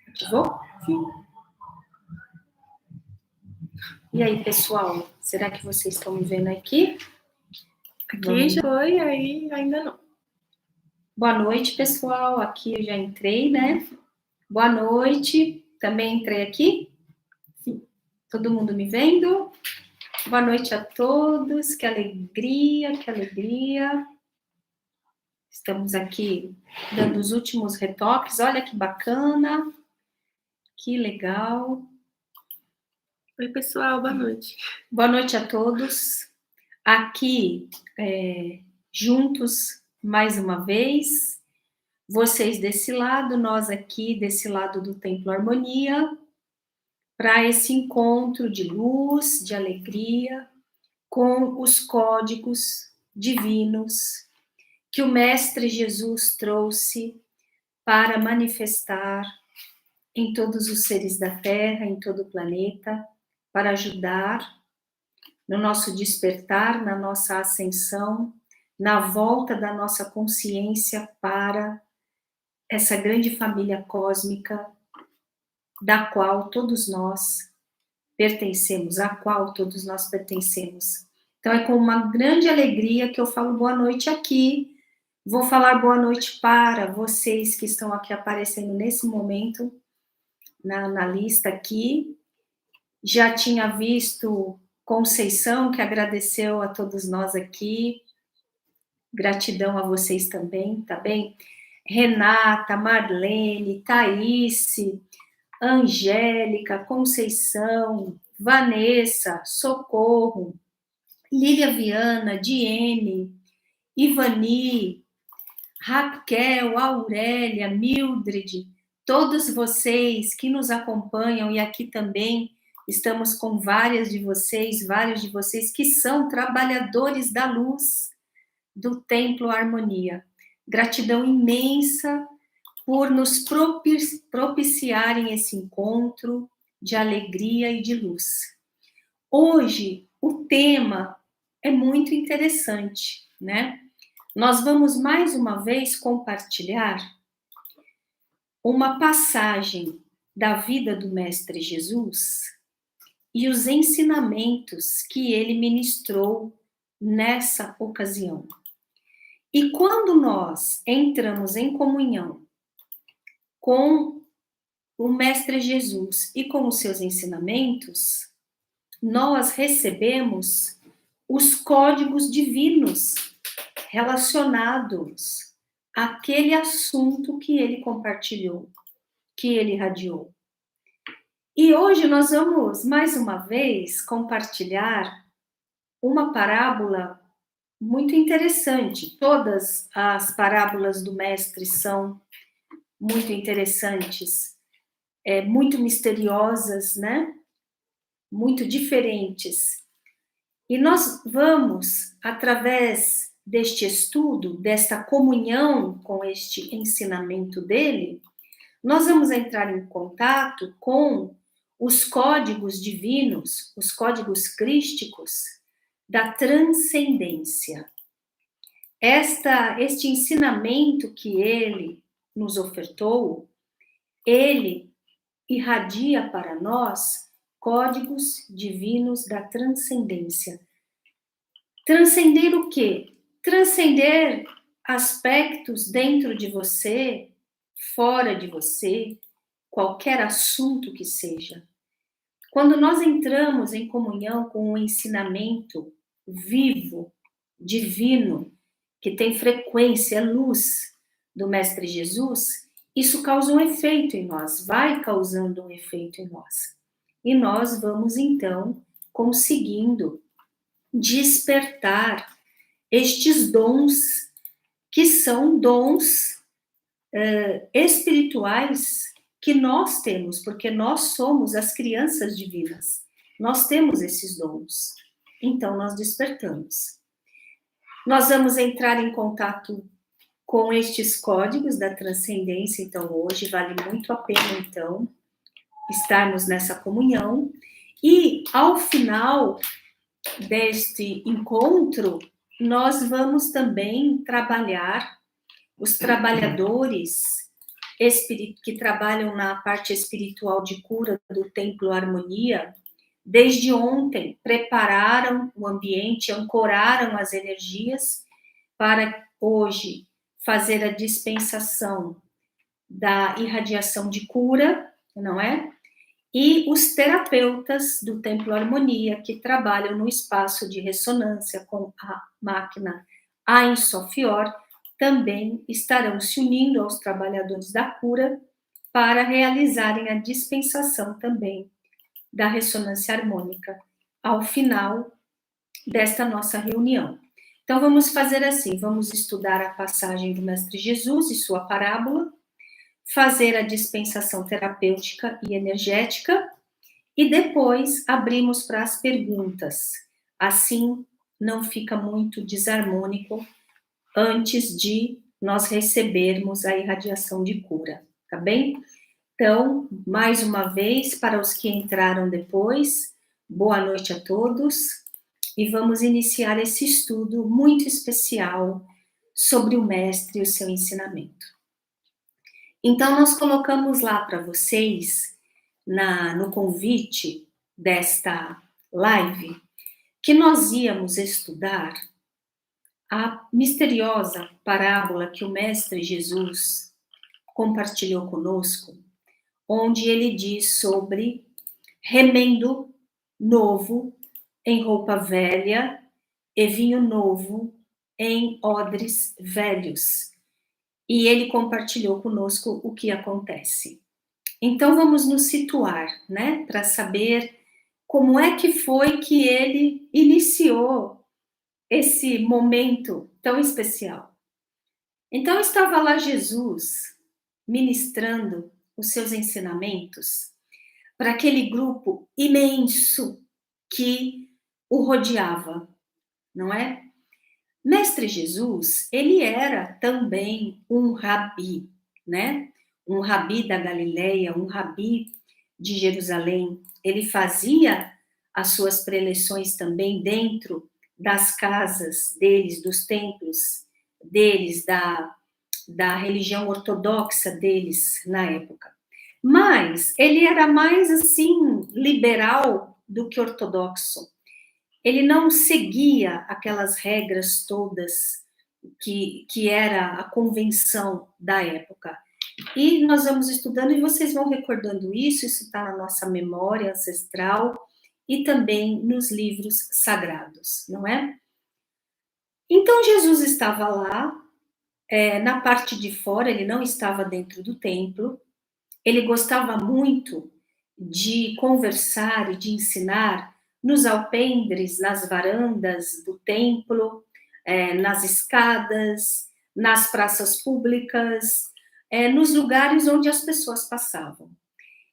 Ativou? Sim. E aí, pessoal? Será que vocês estão me vendo aqui? Aqui já foi, aí ainda não. Boa noite, pessoal. Aqui eu já entrei, né? Boa noite. Também entrei aqui? Sim. Todo mundo me vendo? Boa noite a todos. Que alegria, que alegria. Estamos aqui dando os últimos retoques. Olha que bacana. Que legal. Oi, pessoal. Boa noite. Boa noite a todos. Aqui, juntos, mais uma vez. Vocês desse lado, nós aqui desse lado do Templo Harmonia, para esse encontro de luz, de alegria, com os códigos divinos que o Mestre Jesus trouxe para manifestar em todos os seres da Terra, em todo o planeta, para ajudar no nosso despertar, na nossa ascensão, na volta da nossa consciência para essa grande família cósmica da qual todos nós pertencemos, à qual todos nós pertencemos. Então é com uma grande alegria que eu falo boa noite aqui. Vou falar boa noite para vocês que estão aqui aparecendo nesse momento, na lista aqui. Já tinha visto Conceição, que agradeceu a todos nós aqui. Gratidão a vocês também, tá bem? Renata, Marlene, Thaíse, Angélica, Conceição, Vanessa, Socorro, Lília Viana, Diene, Ivani, Raquel, Aurélia, Mildred, todos vocês que nos acompanham, e aqui também estamos com vários de vocês que são trabalhadores da luz do Templo Harmonia. Gratidão imensa por nos propiciarem esse encontro de alegria e de luz. Hoje, o tema é muito interessante, né? Nós vamos mais uma vez compartilhar uma passagem da vida do Mestre Jesus e os ensinamentos que ele ministrou nessa ocasião. E quando nós entramos em comunhão com o Mestre Jesus e com os seus ensinamentos, nós recebemos os códigos divinos relacionados àquele assunto que ele compartilhou, que ele irradiou. E hoje nós vamos, mais uma vez, compartilhar uma parábola muito interessante. Todas as parábolas do Mestre são muito interessantes, muito misteriosas, né? Muito diferentes. E nós vamos, através deste estudo, desta comunhão com este ensinamento dele, nós vamos entrar em contato com os códigos divinos, os códigos crísticos da transcendência. Este ensinamento que ele nos ofertou, ele irradia para nós códigos divinos da transcendência. Transcender o quê? Transcender aspectos dentro de você, fora de você, qualquer assunto que seja. Quando nós entramos em comunhão com um ensinamento vivo, divino, que tem frequência, luz do Mestre Jesus, isso causa um efeito em nós, vai causando um efeito em nós. E nós vamos, então, conseguindo despertar estes dons, que são dons espirituais que nós temos, porque nós somos as crianças divinas. Nós temos esses dons. Então, nós despertamos. Nós vamos entrar em contato com estes códigos da transcendência, então hoje vale muito a pena, então, estarmos nessa comunhão. E, ao final deste encontro, nós vamos também trabalhar os trabalhadores que trabalham na parte espiritual de cura do Templo Harmonia. Desde ontem, prepararam o ambiente, ancoraram as energias para hoje fazer a dispensação da irradiação de cura, não é? E os terapeutas do Templo Harmonia, que trabalham no espaço de ressonância com a máquina Ein Sofior, também estarão se unindo aos trabalhadores da cura para realizarem a dispensação também da ressonância harmônica ao final desta nossa reunião. Então, vamos fazer assim, vamos estudar a passagem do Mestre Jesus e sua parábola, fazer a dispensação terapêutica e energética, e depois abrimos para as perguntas. Assim, não fica muito desarmônico antes de nós recebermos a irradiação de cura, tá bem? Então, mais uma vez, para os que entraram depois, boa noite a todos, e vamos iniciar esse estudo muito especial sobre o Mestre e o seu ensinamento. Então, nós colocamos lá para vocês, no convite desta live, que nós íamos estudar a misteriosa parábola que o Mestre Jesus compartilhou conosco, onde ele diz sobre remendo novo em roupa velha e vinho novo em odres velhos. E ele compartilhou conosco o que acontece. Então vamos nos situar, né, para saber como é que foi que ele iniciou esse momento tão especial. Então estava lá Jesus ministrando os seus ensinamentos para aquele grupo imenso que o rodeava, não é? Mestre Jesus, ele era também um rabi, né? Um rabi da Galileia, um rabi de Jerusalém. Ele fazia as suas preleções também dentro das casas deles, dos templos deles, da religião ortodoxa deles na época. Mas ele era mais, assim, liberal do que ortodoxo. Ele não seguia aquelas regras todas que era a convenção da época. E nós vamos estudando e vocês vão recordando isso está na nossa memória ancestral e também nos livros sagrados, não é? Então, Jesus estava lá, na parte de fora, ele não estava dentro do templo, ele gostava muito de conversar e de ensinar nos alpendres, nas varandas do templo, nas escadas, nas praças públicas, nos lugares onde as pessoas passavam.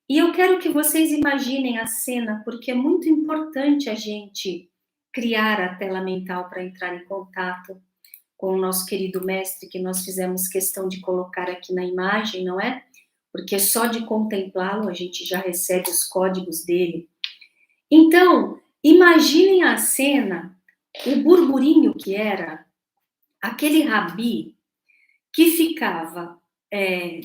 E eu quero que vocês imaginem a cena, porque é muito importante a gente criar a tela mental para entrar em contato com o nosso querido mestre, que nós fizemos questão de colocar aqui na imagem, não é? Porque só de contemplá-lo a gente já recebe os códigos dele. Então, imaginem a cena, o burburinho que era aquele rabi que ficava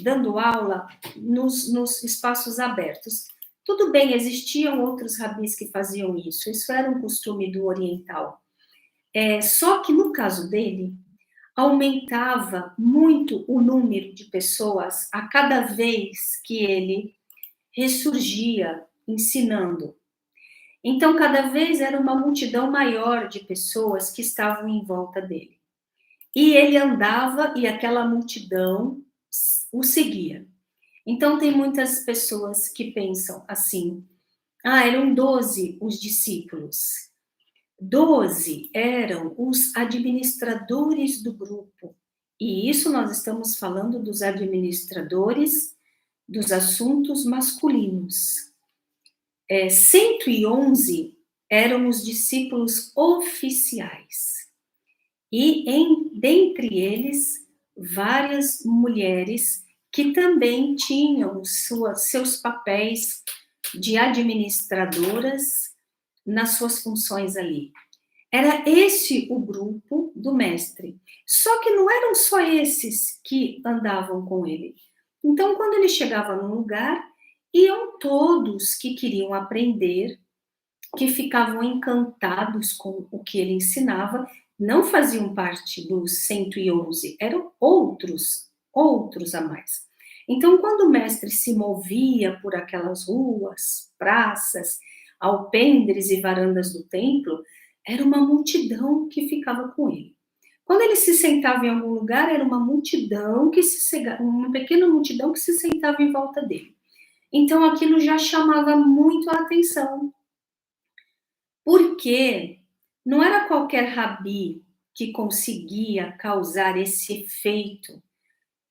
dando aula nos espaços abertos. Tudo bem, existiam outros rabis que faziam isso era um costume do oriental. Só que no caso dele, aumentava muito o número de pessoas a cada vez que ele ressurgia ensinando. Então, cada vez era uma multidão maior de pessoas que estavam em volta dele. E ele andava e aquela multidão o seguia. Então, tem muitas pessoas que pensam assim, eram 12 os discípulos. 12 eram os administradores do grupo. E isso nós estamos falando dos administradores dos assuntos masculinos. 111 eram os discípulos oficiais. E dentre eles, várias mulheres que também tinham seus papéis de administradoras nas suas funções ali. Era esse o grupo do mestre. Só que não eram só esses que andavam com ele. Então, quando ele chegava num lugar, iam todos que queriam aprender, que ficavam encantados com o que ele ensinava, não faziam parte dos 111, eram outros a mais. Então, quando o mestre se movia por aquelas ruas, praças, alpendres e varandas do templo, era uma multidão que ficava com ele. Quando ele se sentava em algum lugar, era uma pequena multidão que se sentava em volta dele. Então, aquilo já chamava muito a atenção, porque não era qualquer rabi que conseguia causar esse efeito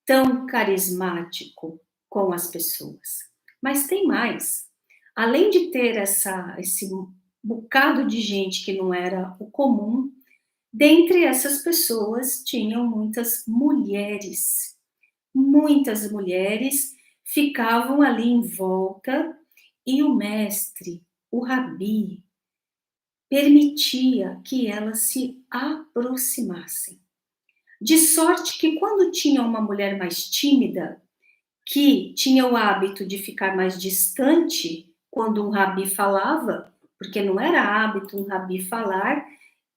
tão carismático com as pessoas. Mas tem mais. Além de ter esse bocado de gente que não era o comum, dentre essas pessoas tinham muitas mulheres. Muitas mulheres ficavam ali em volta e o mestre, o rabi, permitia que elas se aproximassem. De sorte que quando tinha uma mulher mais tímida, que tinha o hábito de ficar mais distante quando um rabi falava, porque não era hábito um rabi falar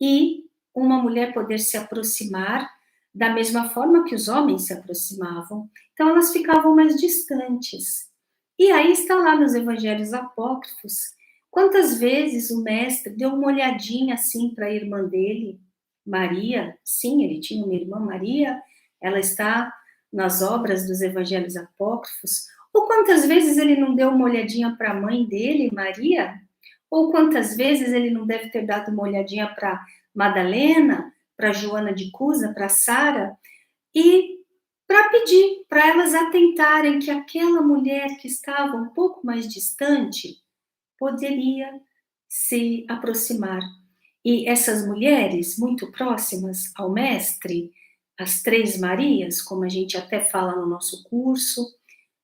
e uma mulher poder se aproximar da mesma forma que os homens se aproximavam. Então elas ficavam mais distantes. E aí está lá nos evangelhos apócrifos, quantas vezes o mestre deu uma olhadinha assim para a irmã dele, Maria. Sim, ele tinha uma irmã, Maria, ela está nas obras dos evangelhos apócrifos. Ou quantas vezes ele não deu uma olhadinha para a mãe dele, Maria? Ou quantas vezes ele não deve ter dado uma olhadinha para Madalena, para Joana de Cusa, para Sara, e para pedir para elas atentarem que aquela mulher que estava um pouco mais distante poderia se aproximar. E essas mulheres muito próximas ao mestre, as três Marias, como a gente até fala no nosso curso,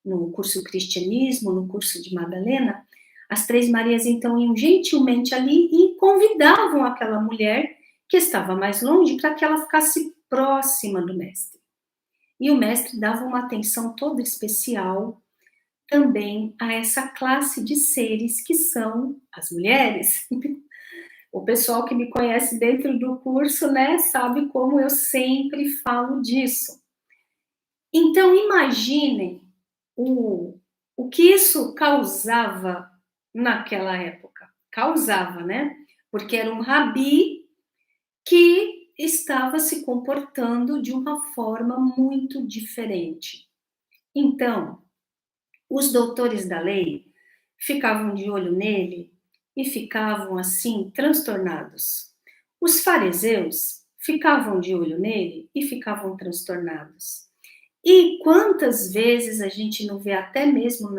no curso Cristianismo, no curso de Madalena, as três Marias então iam gentilmente ali e convidavam aquela mulher que estava mais longe para que ela ficasse próxima do mestre. E o mestre dava uma atenção toda especial também a essa classe de seres que são as mulheres. O pessoal que me conhece dentro do curso, né, sabe como eu sempre falo disso. Então, imaginem o que isso causava naquela época. Causava, né? Porque era um rabi que estava se comportando de uma forma muito diferente. Então, os doutores da lei ficavam de olho nele e ficavam assim transtornados. Os fariseus ficavam de olho nele e ficavam transtornados. E quantas vezes a gente não vê até mesmo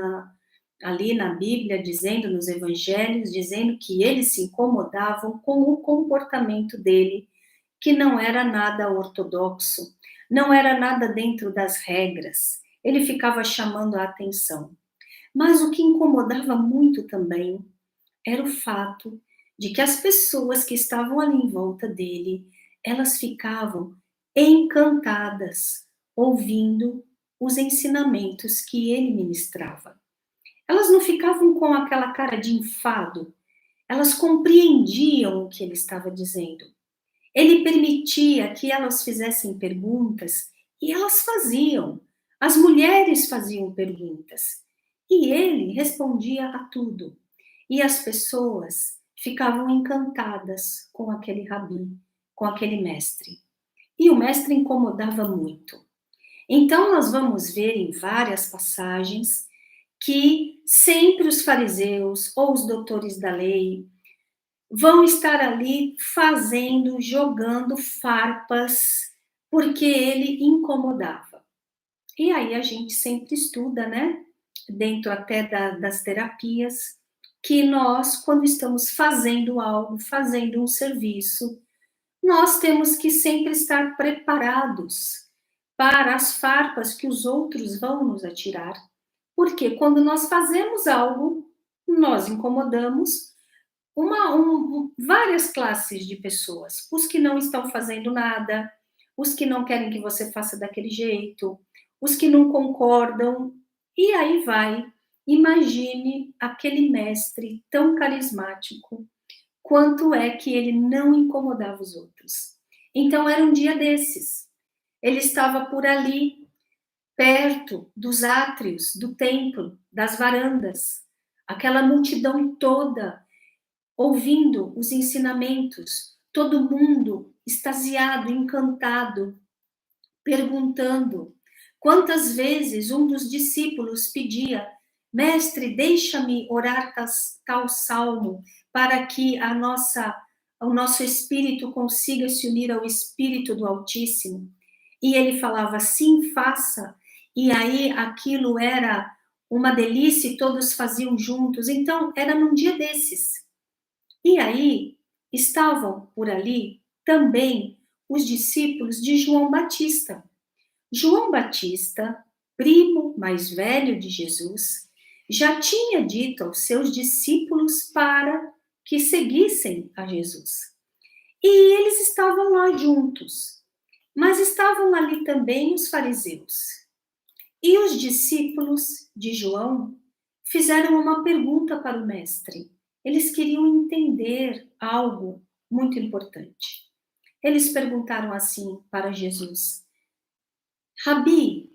ali na Bíblia, dizendo nos evangelhos, dizendo que eles se incomodavam com o comportamento dele, que não era nada ortodoxo, não era nada dentro das regras. Ele ficava chamando a atenção. Mas o que incomodava muito também era o fato de que as pessoas que estavam ali em volta dele, elas ficavam encantadas ouvindo os ensinamentos que ele ministrava. Elas não ficavam com aquela cara de enfado, elas compreendiam o que ele estava dizendo. Ele permitia que elas fizessem perguntas e elas faziam. As mulheres faziam perguntas e ele respondia a tudo. E as pessoas ficavam encantadas com aquele rabi, com aquele mestre. E o mestre incomodava muito. Então, nós vamos ver em várias passagens que sempre os fariseus ou os doutores da lei vão estar ali fazendo, jogando farpas, porque ele incomodava. E aí a gente sempre estuda, né? Dentro até das terapias, que nós, quando estamos fazendo algo, fazendo um serviço, nós temos que sempre estar preparados para as farpas que os outros vão nos atirar. Porque quando nós fazemos algo, nós incomodamos, várias classes de pessoas. Os que não estão fazendo nada, os que não querem que você faça daquele jeito, os que não concordam, e aí vai. Imagine aquele mestre tão carismático, quanto é que ele não incomodava os outros. Então era um dia desses. Ele estava por ali, perto dos átrios do templo, das varandas, aquela multidão toda ouvindo os ensinamentos, todo mundo extasiado, encantado, perguntando. Quantas vezes um dos discípulos pedia: Mestre, deixa-me orar tal salmo para que o nosso espírito consiga se unir ao espírito do Altíssimo. E ele falava: sim, faça. E aí aquilo era uma delícia e todos faziam juntos. Então era num dia desses. E aí estavam por ali também os discípulos de João Batista. João Batista, primo mais velho de Jesus, já tinha dito aos seus discípulos para que seguissem a Jesus. E eles estavam lá juntos, mas estavam ali também os fariseus. E os discípulos de João fizeram uma pergunta para o mestre. Eles queriam entender algo muito importante. Eles perguntaram assim para Jesus: Rabi,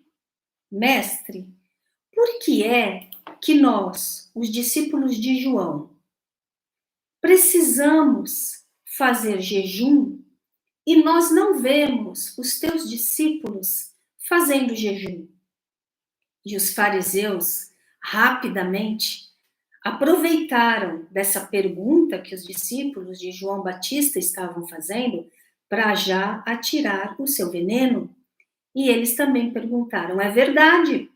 mestre, por que é que nós, os discípulos de João, precisamos fazer jejum e nós não vemos os teus discípulos fazendo jejum? E os fariseus rapidamente aproveitaram dessa pergunta que os discípulos de João Batista estavam fazendo para já atirar o seu veneno. E eles também perguntaram: é verdade,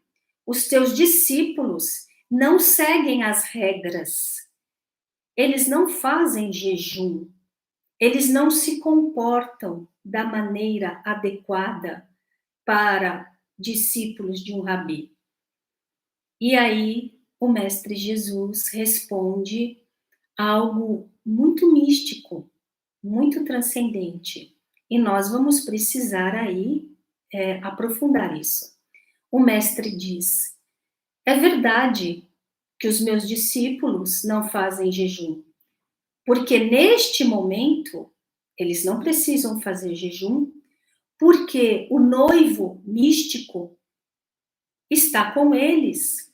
os teus discípulos não seguem as regras, eles não fazem jejum, eles não se comportam da maneira adequada para discípulos de um rabi. E aí o mestre Jesus responde algo muito místico, muito transcendente. E nós vamos precisar aí aprofundar isso. O mestre diz: é verdade que os meus discípulos não fazem jejum, porque neste momento eles não precisam fazer jejum, porque o noivo místico está com eles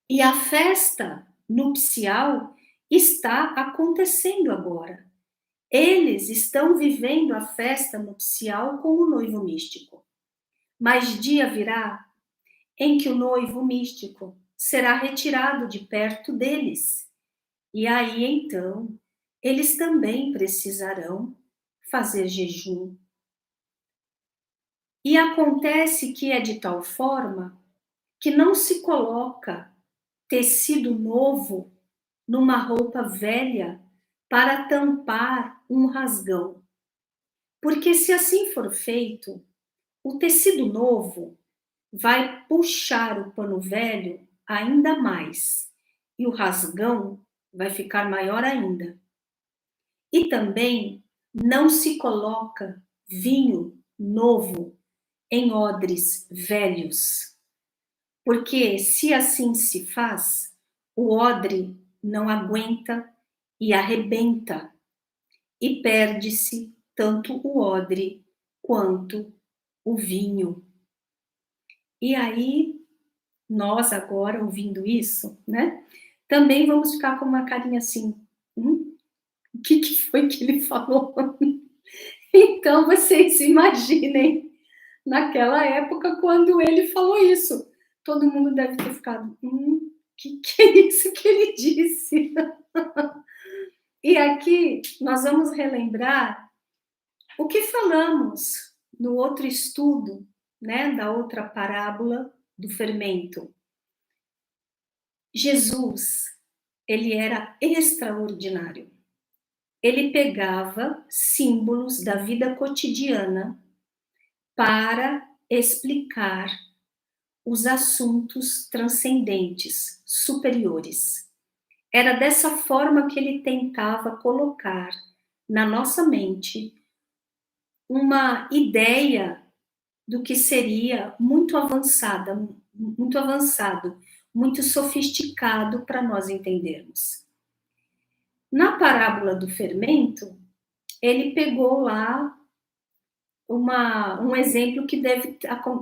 e a festa nupcial está acontecendo agora. Eles estão vivendo a festa nupcial com o noivo místico. Mas dia virá em que o noivo místico será retirado de perto deles. E aí então, eles também precisarão fazer jejum. E acontece que é de tal forma que não se coloca tecido novo numa roupa velha para tampar um rasgão. Porque se assim for feito, o tecido novo vai puxar o pano velho ainda mais e o rasgão vai ficar maior ainda. E também não se coloca vinho novo em odres velhos, porque se assim se faz, o odre não aguenta e arrebenta, e perde-se tanto o odre quanto o vinho. E aí, nós agora ouvindo isso, né, também vamos ficar com uma carinha assim, o que foi que ele falou? Então, vocês imaginem, naquela época, quando ele falou isso, todo mundo deve ter ficado, que é isso que ele disse? E aqui nós vamos relembrar o que falamos no outro estudo, né, da outra parábola do fermento. Jesus, ele era extraordinário. Ele pegava símbolos da vida cotidiana para explicar os assuntos transcendentes, superiores. Era dessa forma que ele tentava colocar na nossa mente uma ideia do que seria muito avançado, muito sofisticado para nós entendermos. Na parábola do fermento, ele pegou lá um exemplo que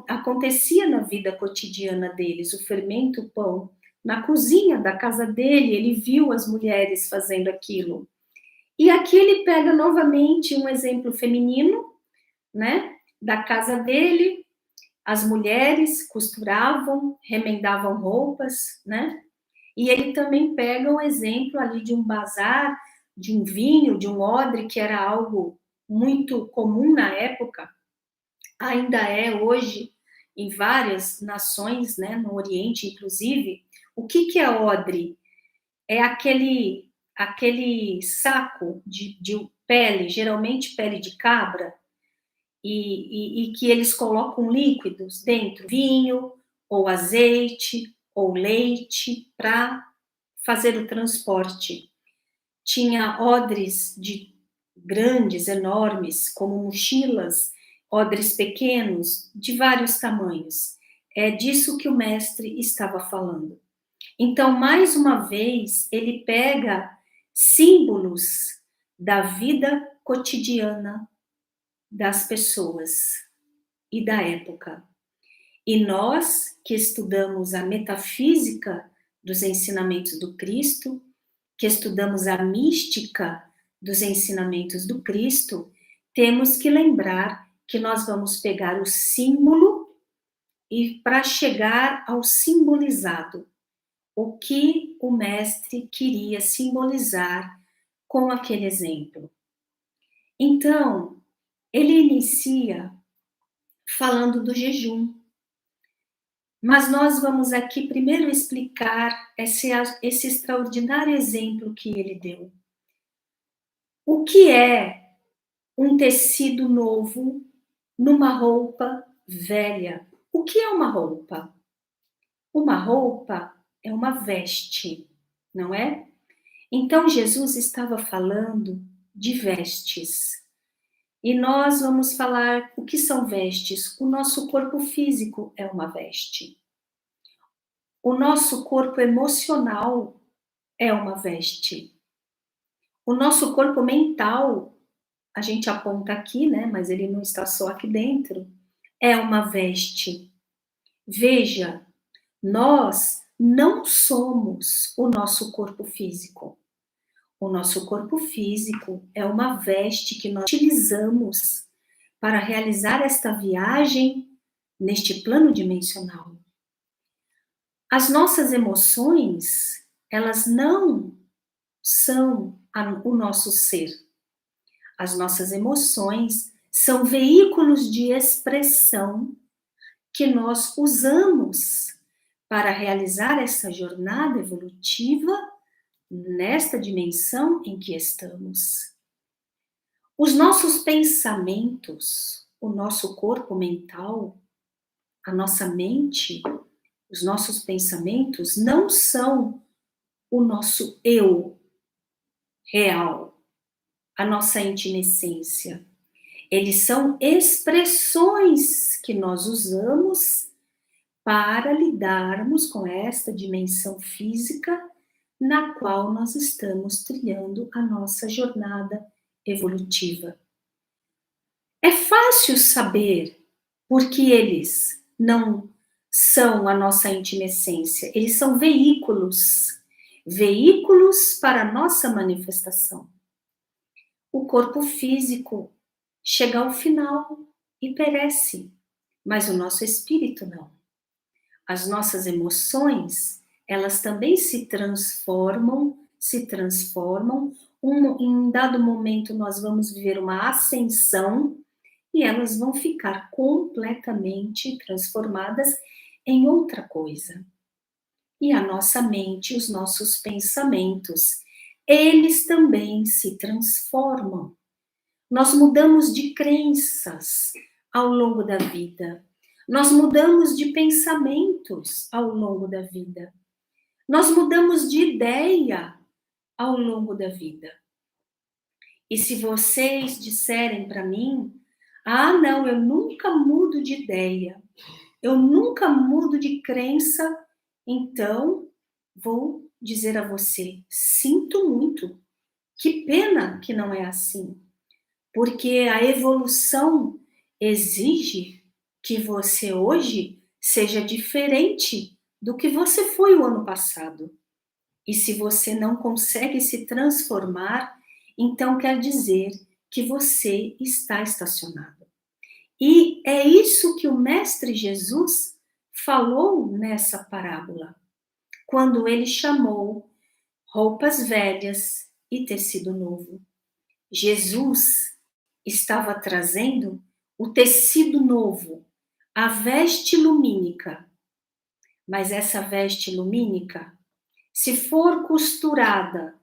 acontecia na vida cotidiana deles, o fermento, o pão. Na cozinha da casa dele, ele viu as mulheres fazendo aquilo. E aqui ele pega novamente um exemplo feminino, né, da casa dele. As mulheres costuravam, remendavam roupas, né? E ele também pega um exemplo ali de um bazar, de um vinho, de um odre, que era algo muito comum na época, ainda é hoje em várias nações, né, no Oriente inclusive. O que é odre? É aquele saco de pele, geralmente pele de cabra, e que eles colocam líquidos dentro, vinho, ou azeite, ou leite, para fazer o transporte. Tinha odres de grandes, enormes, como mochilas, odres pequenos, de vários tamanhos. É disso que o mestre estava falando. Então, mais uma vez, ele pega símbolos da vida cotidiana das pessoas e da época. E nós, que estudamos a metafísica dos ensinamentos do Cristo, que estudamos a mística dos ensinamentos do Cristo, temos que lembrar que nós vamos pegar o símbolo e para chegar ao simbolizado, o que o mestre queria simbolizar com aquele exemplo. Então, ele inicia falando do jejum. Mas nós vamos aqui primeiro explicar esse extraordinário exemplo que ele deu. O que é um tecido novo numa roupa velha? O que é uma roupa? Uma roupa é uma veste, não é? Então Jesus estava falando de vestes. E nós vamos falar o que são vestes. O nosso corpo físico é uma veste. O nosso corpo emocional é uma veste. O nosso corpo mental, a gente aponta aqui, né? Mas ele não está só aqui dentro, é uma veste. Veja, nós não somos o nosso corpo físico. O nosso corpo físico é uma veste que nós utilizamos para realizar esta viagem neste plano dimensional. As nossas emoções, elas não são o nosso ser. As nossas emoções são veículos de expressão que nós usamos para realizar essa jornada evolutiva nesta dimensão em que estamos. Os nossos pensamentos, o nosso corpo mental, a nossa mente, os nossos pensamentos não são o nosso eu real, a nossa íntima essência. Eles são expressões que nós usamos para lidarmos com esta dimensão física na qual nós estamos trilhando a nossa jornada evolutiva. É fácil saber por que eles não são a nossa íntima essência. Eles são veículos para a nossa manifestação. O corpo físico chega ao final e perece, mas o nosso espírito não. As nossas emoções, elas também se transformam. Em um dado momento nós vamos viver uma ascensão e elas vão ficar completamente transformadas em outra coisa. E a nossa mente, os nossos pensamentos, eles também se transformam. Nós mudamos de crenças ao longo da vida. Nós mudamos de pensamentos ao longo da vida. Nós mudamos de ideia ao longo da vida. E se vocês disserem para mim, ah, não, eu nunca mudo de ideia, eu nunca mudo de crença, então vou dizer a você, sinto muito, que pena que não é assim, porque a evolução exige que você hoje seja diferente do que você foi o ano passado. E se você não consegue se transformar, então quer dizer que você está estacionado. E é isso que o Mestre Jesus falou nessa parábola, quando ele chamou roupas velhas e tecido novo. Jesus estava trazendo o tecido novo, a veste lumínica. Mas essa veste lumínica, se for costurada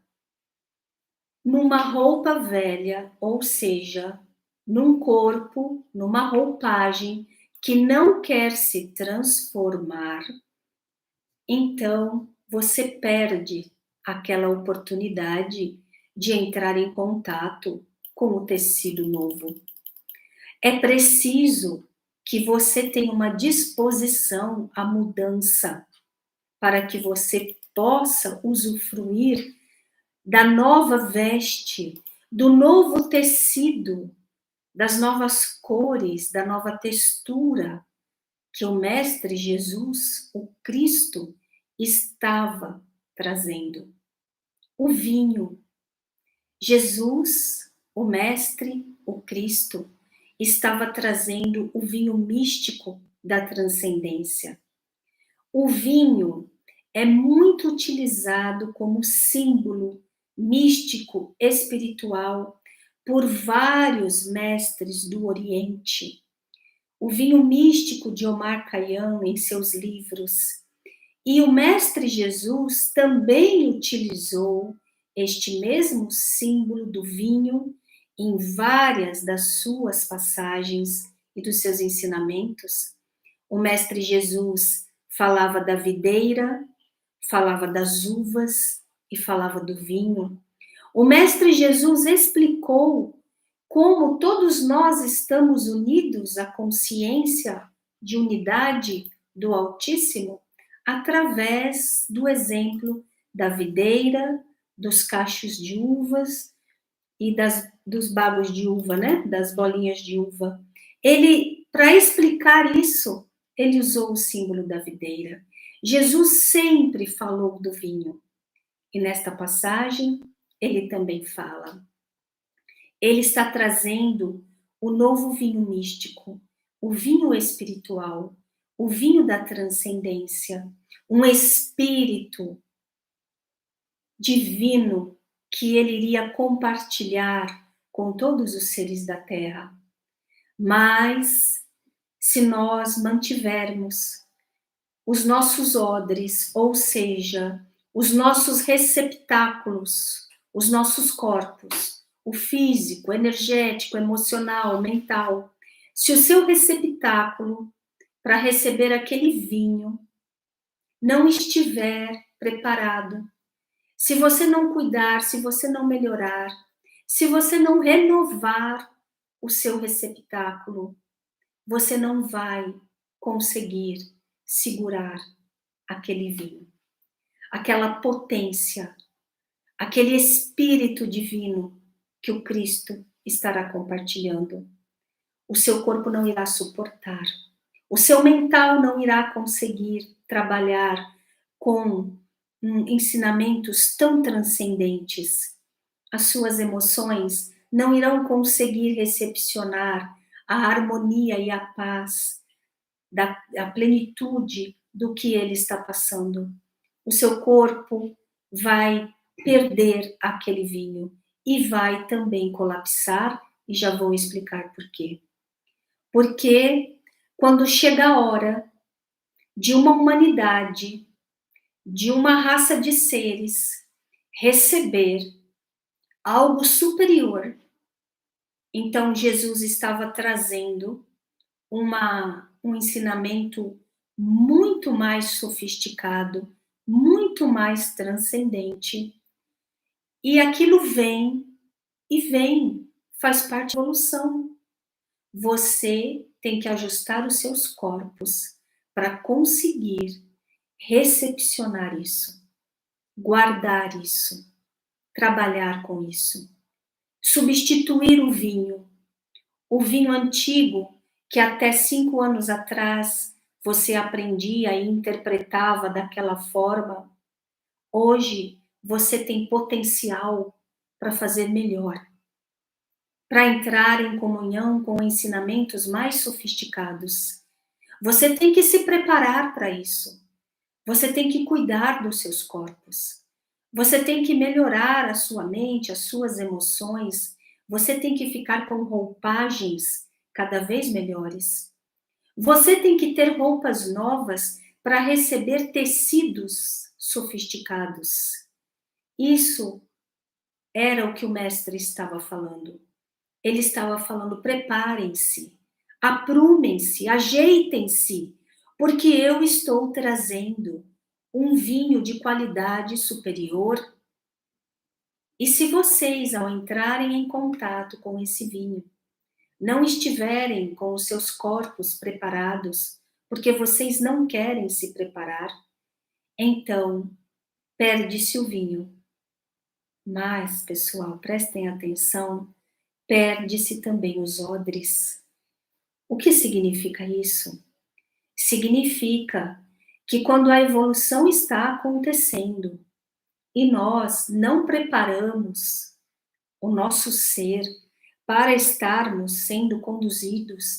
numa roupa velha, ou seja, num corpo, numa roupagem que não quer se transformar, então você perde aquela oportunidade de entrar em contato com o tecido novo. É preciso que você tenha uma disposição à mudança para que você possa usufruir da nova veste, do novo tecido, das novas cores, da nova textura que o Mestre Jesus, o Cristo, estava trazendo. O vinho. Jesus, o Mestre, o Cristo, estava trazendo o vinho místico da transcendência. O vinho é muito utilizado como símbolo místico, espiritual, por vários mestres do Oriente. O vinho místico de Omar Khayyam em seus livros. E o Mestre Jesus também utilizou este mesmo símbolo do vinho em várias das suas passagens e dos seus ensinamentos. O Mestre Jesus falava da videira, falava das uvas e falava do vinho. O Mestre Jesus explicou como todos nós estamos unidos à consciência de unidade do Altíssimo através do exemplo da videira, dos cachos de uvas e dos bagos de uva, né? Das bolinhas de uva. Ele, para explicar isso, ele usou o símbolo da videira. Jesus sempre falou do vinho. E nesta passagem, ele também fala. Ele está trazendo o novo vinho místico, o vinho espiritual, o vinho da transcendência, um espírito divino que ele iria compartilhar com todos os seres da Terra. Mas, se nós mantivermos os nossos odres, ou seja, os nossos receptáculos, os nossos corpos, o físico, energético, emocional, mental, se o seu receptáculo para receber aquele vinho não estiver preparado, se você não cuidar, se você não melhorar, se você não renovar o seu receptáculo, você não vai conseguir segurar aquele vinho, aquela potência, aquele espírito divino que o Cristo estará compartilhando. O seu corpo não irá suportar, o seu mental não irá conseguir trabalhar com ensinamentos tão transcendentes. As suas emoções não irão conseguir recepcionar a harmonia e a paz, a plenitude do que ele está passando. O seu corpo vai perder aquele vinho e vai também colapsar, e já vou explicar por quê. Porque quando chega a hora de uma humanidade, de uma raça de seres receber algo superior, então Jesus estava trazendo um ensinamento muito mais sofisticado, muito mais transcendente, E aquilo vem e vem, faz parte da evolução. Você tem que ajustar os seus corpos para conseguir recepcionar isso, guardar isso, trabalhar com isso, substituir o vinho antigo que até 5 anos atrás você aprendia e interpretava daquela forma. Hoje você tem potencial para fazer melhor, para entrar em comunhão com ensinamentos mais sofisticados. Você tem que se preparar para isso. Você tem que cuidar dos seus corpos. Você tem que melhorar a sua mente, as suas emoções. Você tem que ficar com roupagens cada vez melhores. Você tem que ter roupas novas para receber tecidos sofisticados. Isso era o que o mestre estava falando. Ele estava falando: preparem-se, aprumem-se, ajeitem-se, porque eu estou trazendo um vinho de qualidade superior. E se vocês, ao entrarem em contato com esse vinho, não estiverem com os seus corpos preparados, porque vocês não querem se preparar, então perde-se o vinho. Mas, pessoal, prestem atenção, perde-se também os odres. O que significa isso? Significa que quando a evolução está acontecendo e nós não preparamos o nosso ser para estarmos sendo conduzidos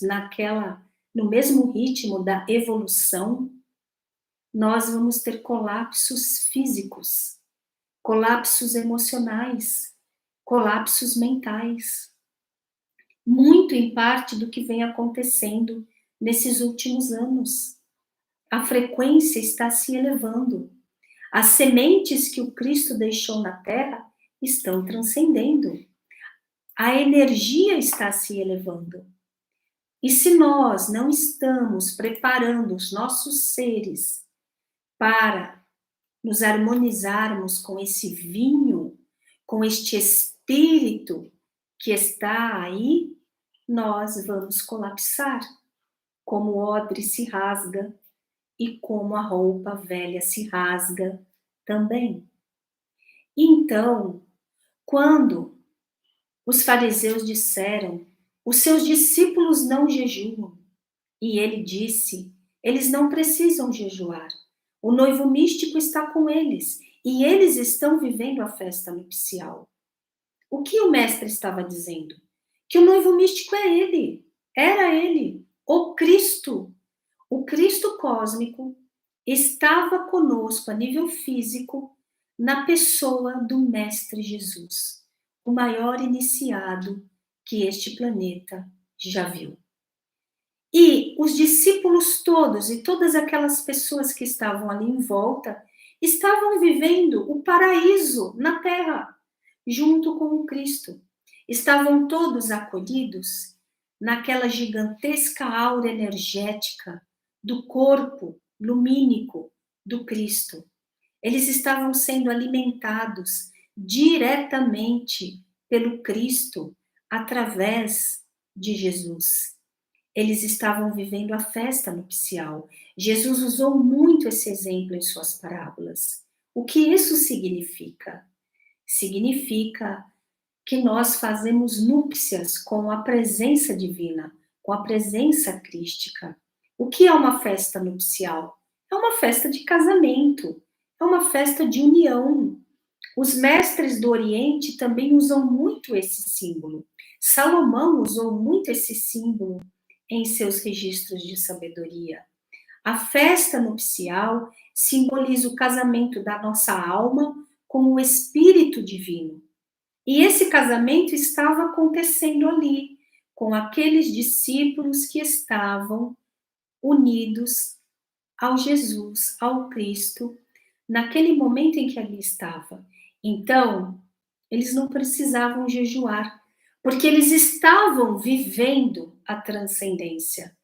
no mesmo ritmo da evolução, nós vamos ter colapsos físicos, colapsos emocionais, colapsos mentais. Muito em parte do que vem acontecendo nesses últimos anos. A frequência está se elevando. As sementes que o Cristo deixou na Terra estão transcendendo. A energia está se elevando. E se nós não estamos preparando os nossos seres para nos harmonizarmos com esse vinho, com este espírito que está aí, nós vamos colapsar, como o odre se rasga e como a roupa velha se rasga também. Então, quando os fariseus disseram: os seus discípulos não jejuam, e ele disse: eles não precisam jejuar, o noivo místico está com eles, e eles estão vivendo a festa nupcial. O que o mestre estava dizendo? Que o noivo místico é ele, era ele, o Cristo. O Cristo cósmico estava conosco a nível físico na pessoa do Mestre Jesus, o maior iniciado que este planeta já viu. E os discípulos todos e todas aquelas pessoas que estavam ali em volta estavam vivendo o paraíso na Terra, junto com o Cristo. Estavam todos acolhidos naquela gigantesca aura energética do corpo lumínico do Cristo. Eles estavam sendo alimentados diretamente pelo Cristo através de Jesus. Eles estavam vivendo a festa nupcial. Jesus usou muito esse exemplo em suas parábolas. O que isso significa? Significa que nós fazemos núpcias com a presença divina, com a presença crística. O que é uma festa nupcial? É uma festa de casamento, é uma festa de união. Os mestres do Oriente também usam muito esse símbolo. Salomão usou muito esse símbolo em seus registros de sabedoria. A festa nupcial simboliza o casamento da nossa alma com o Espírito Divino. E esse casamento estava acontecendo ali, com aqueles discípulos que estavam unidos ao Jesus, ao Cristo, naquele momento em que ali estava. Então, eles não precisavam jejuar, porque eles estavam vivendo a transcendência.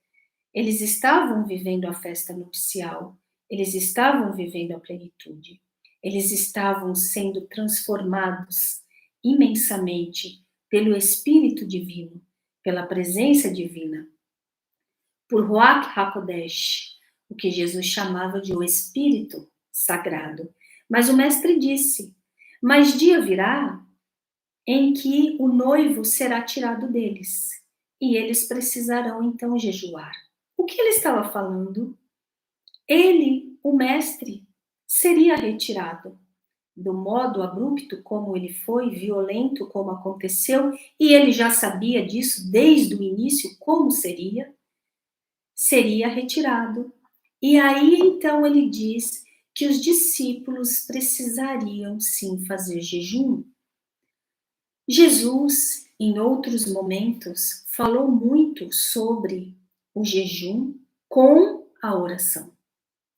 Eles estavam vivendo a festa nupcial. Eles estavam vivendo a plenitude. Eles estavam sendo transformados imensamente pelo Espírito Divino, pela presença divina, por Ruach HaKodesh, o que Jesus chamava de o Espírito Sagrado. Mas o Mestre disse, mas dia virá em que o noivo será tirado deles, e eles precisarão então jejuar. O que ele estava falando? Ele, o Mestre, seria retirado do modo abrupto como ele foi, violento como aconteceu, e ele já sabia disso desde o início, como seria retirado. E aí então ele diz que os discípulos precisariam sim fazer jejum. Jesus, em outros momentos, falou muito sobre o jejum com a oração.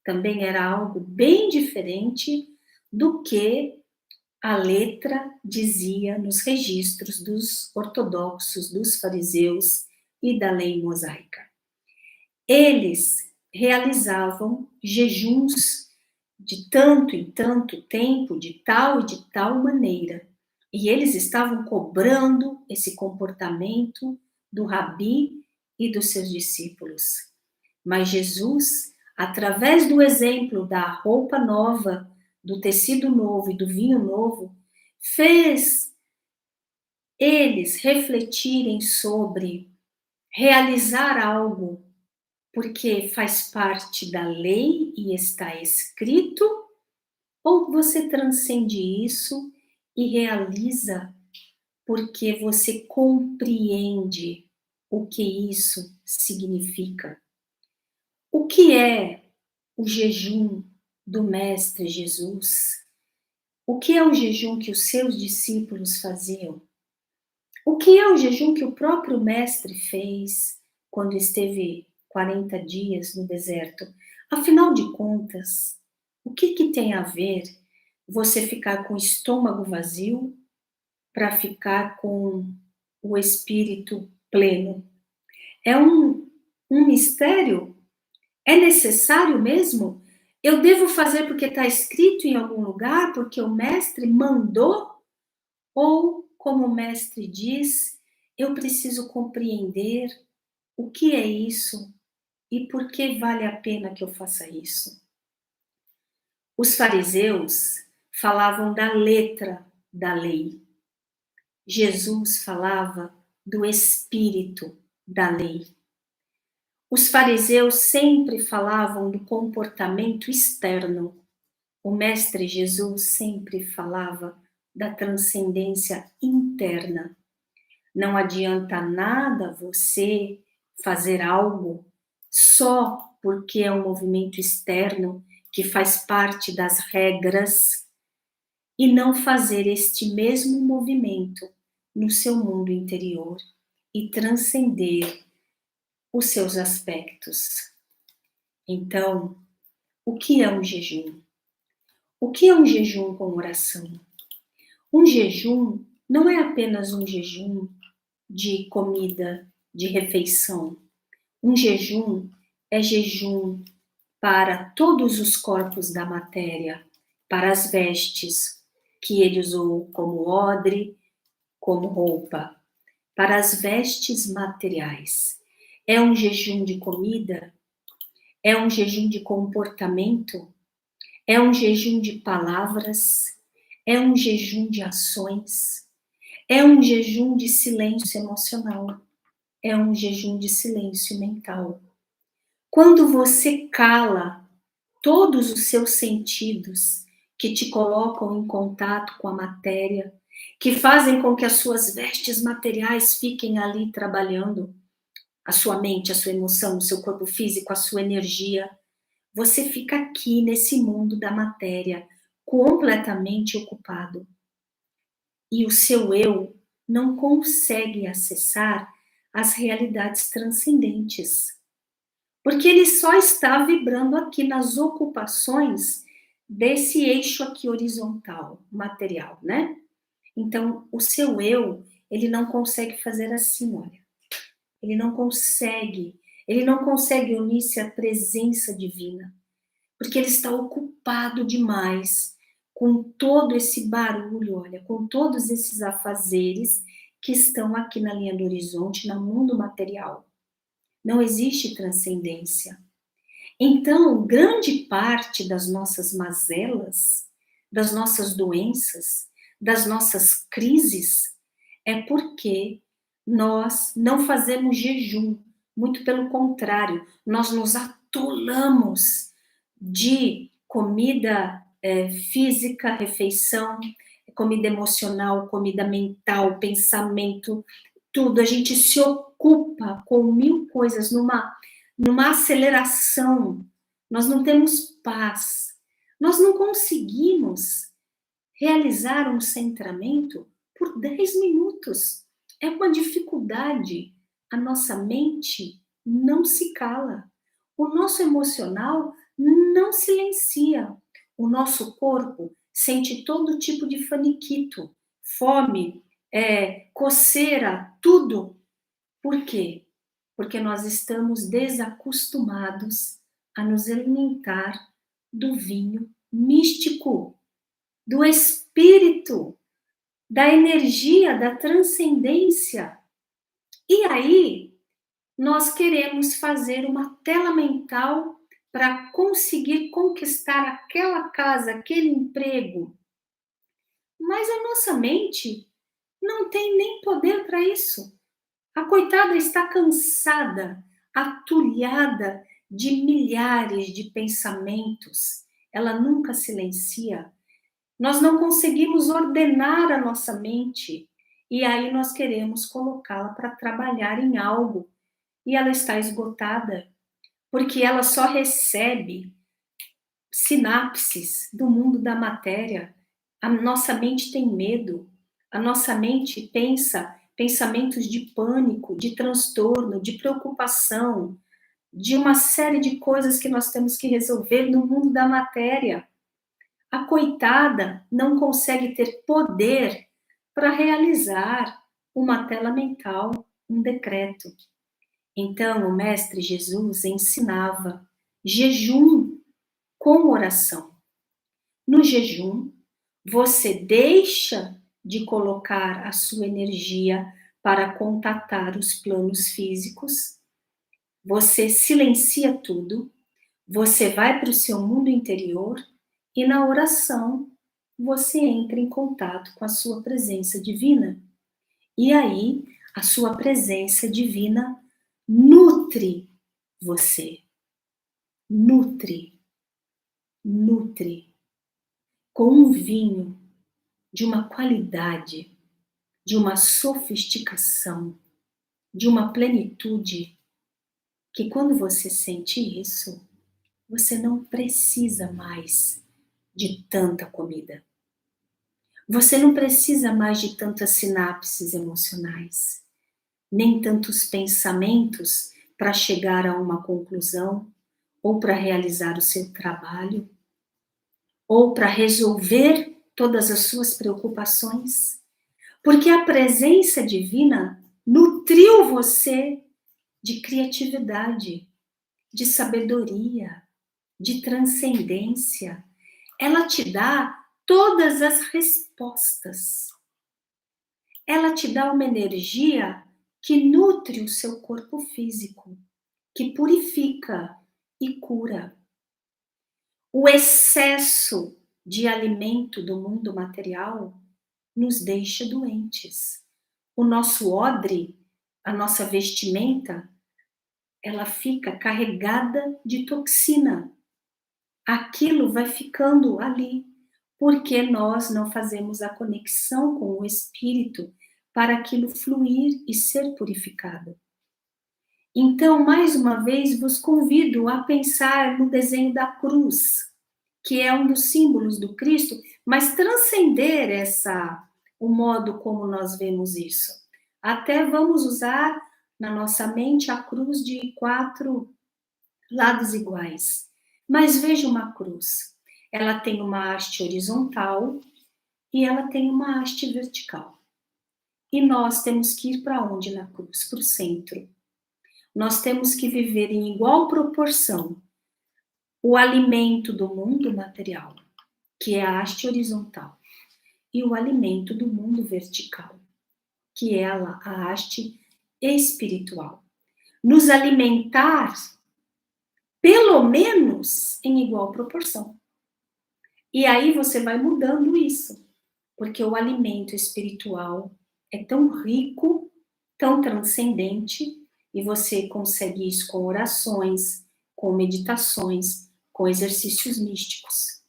Também era algo bem diferente do que a letra dizia nos registros dos ortodoxos, dos fariseus e da lei mosaica. Eles realizavam jejuns de tanto em tanto tempo, de tal e de tal maneira. E eles estavam cobrando esse comportamento do rabi e dos seus discípulos. Mas Jesus, através do exemplo da roupa nova, do tecido novo e do vinho novo, fez eles refletirem sobre realizar algo porque faz parte da lei e está escrito, ou você transcende isso e realiza porque você compreende o que isso significa. O que é o jejum do Mestre Jesus? O que é o jejum que os seus discípulos faziam? O que é o jejum que o próprio Mestre fez quando esteve 40 dias no deserto? Afinal de contas, o que tem a ver você ficar com o estômago vazio para ficar com o espírito pleno? É um mistério? É necessário mesmo? Eu devo fazer porque está escrito em algum lugar, porque o Mestre mandou? Ou, como o Mestre diz, eu preciso compreender o que é isso e por que vale a pena que eu faça isso? Os fariseus falavam da letra da lei. Jesus falava do espírito da lei. Os fariseus sempre falavam do comportamento externo. O Mestre Jesus sempre falava da transcendência interna. Não adianta nada você fazer algo só porque é um movimento externo que faz parte das regras e não fazer este mesmo movimento no seu mundo interior e transcender os seus aspectos. Então, o que é um jejum? O que é um jejum com oração? Um jejum não é apenas um jejum de comida, de refeição. Um jejum é jejum para todos os corpos da matéria, para as vestes que ele usou como odre, como roupa, para as vestes materiais. É um jejum de comida, é um jejum de comportamento, é um jejum de palavras, é um jejum de ações, é um jejum de silêncio emocional, é um jejum de silêncio mental. Quando você cala todos os seus sentidos que te colocam em contato com a matéria, que fazem com que as suas vestes materiais fiquem ali trabalhando, a sua mente, a sua emoção, o seu corpo físico, a sua energia, você fica aqui nesse mundo da matéria, completamente ocupado. E o seu eu não consegue acessar as realidades transcendentes. Porque ele só está vibrando aqui nas ocupações desse eixo aqui horizontal, material, né? Então, o seu eu, ele não consegue fazer assim, olha. Ele não consegue unir-se à presença divina, porque ele está ocupado demais com todo esse barulho, olha, com todos esses afazeres que estão aqui na linha do horizonte, no mundo material. Não existe transcendência. Então, grande parte das nossas mazelas, das nossas doenças, das nossas crises, é porque nós não fazemos jejum. Muito pelo contrário, nós nos atolamos de comida física, refeição, comida emocional, comida mental, pensamento, tudo. A gente se ocupa com 1000 coisas numa aceleração. Nós não temos paz. Nós não conseguimos realizar um centramento por 10 minutos. É uma dificuldade. A nossa mente não se cala. O nosso emocional não silencia. O nosso corpo sente todo tipo de faniquito, fome, coceira, tudo. Por quê? Porque nós estamos desacostumados a nos alimentar do vinho místico, do espírito, da energia, da transcendência. E aí, nós queremos fazer uma tela mental para conseguir conquistar aquela casa, aquele emprego. Mas a nossa mente não tem nem poder para isso. A coitada está cansada, atulhada de milhares de pensamentos. Ela nunca silencia. Nós não conseguimos ordenar a nossa mente. E aí nós queremos colocá-la para trabalhar em algo. E ela está esgotada, porque ela só recebe sinapses do mundo da matéria. A nossa mente tem medo. A nossa mente pensa pensamentos de pânico, de transtorno, de preocupação, de uma série de coisas que nós temos que resolver no mundo da matéria. A coitada não consegue ter poder para realizar uma tela mental, um decreto. Então, o Mestre Jesus ensinava jejum com oração. No jejum, você deixa de colocar a sua energia para contatar os planos físicos, você silencia tudo, você vai para o seu mundo interior e na oração você entra em contato com a sua presença divina. E aí, a sua presença divina nutre você. Nutre. Nutre. Com um vinho de uma qualidade, de uma sofisticação, de uma plenitude, que quando você sente isso, você não precisa mais de tanta comida. Você não precisa mais de tantas sinapses emocionais, nem tantos pensamentos para chegar a uma conclusão, ou para realizar o seu trabalho, ou para resolver todas as suas preocupações, porque a presença divina nutriu você de criatividade, de sabedoria, de transcendência. Ela te dá todas as respostas. Ela te dá uma energia que nutre o seu corpo físico, que purifica e cura. O excesso de alimento do mundo material nos deixa doentes. O nosso odre, a nossa vestimenta, ela fica carregada de toxina. Aquilo vai ficando ali, porque nós não fazemos a conexão com o espírito para aquilo fluir e ser purificado. Então, mais uma vez, vos convido a pensar no desenho da cruz, que é um dos símbolos do Cristo, mas transcender o modo como nós vemos isso. Até vamos usar na nossa mente a cruz de 4 lados iguais. Mas veja uma cruz. Ela tem uma haste horizontal e ela tem uma haste vertical. E nós temos que ir para onde na cruz? Para o centro. Nós temos que viver em igual proporção o alimento do mundo material que é a haste horizontal, e o alimento do mundo vertical, que é a haste espiritual. Nos alimentar, pelo menos, em igual proporção. E aí você vai mudando isso, porque o alimento espiritual é tão rico, tão transcendente, e você consegue isso com orações, com meditações, com exercícios místicos.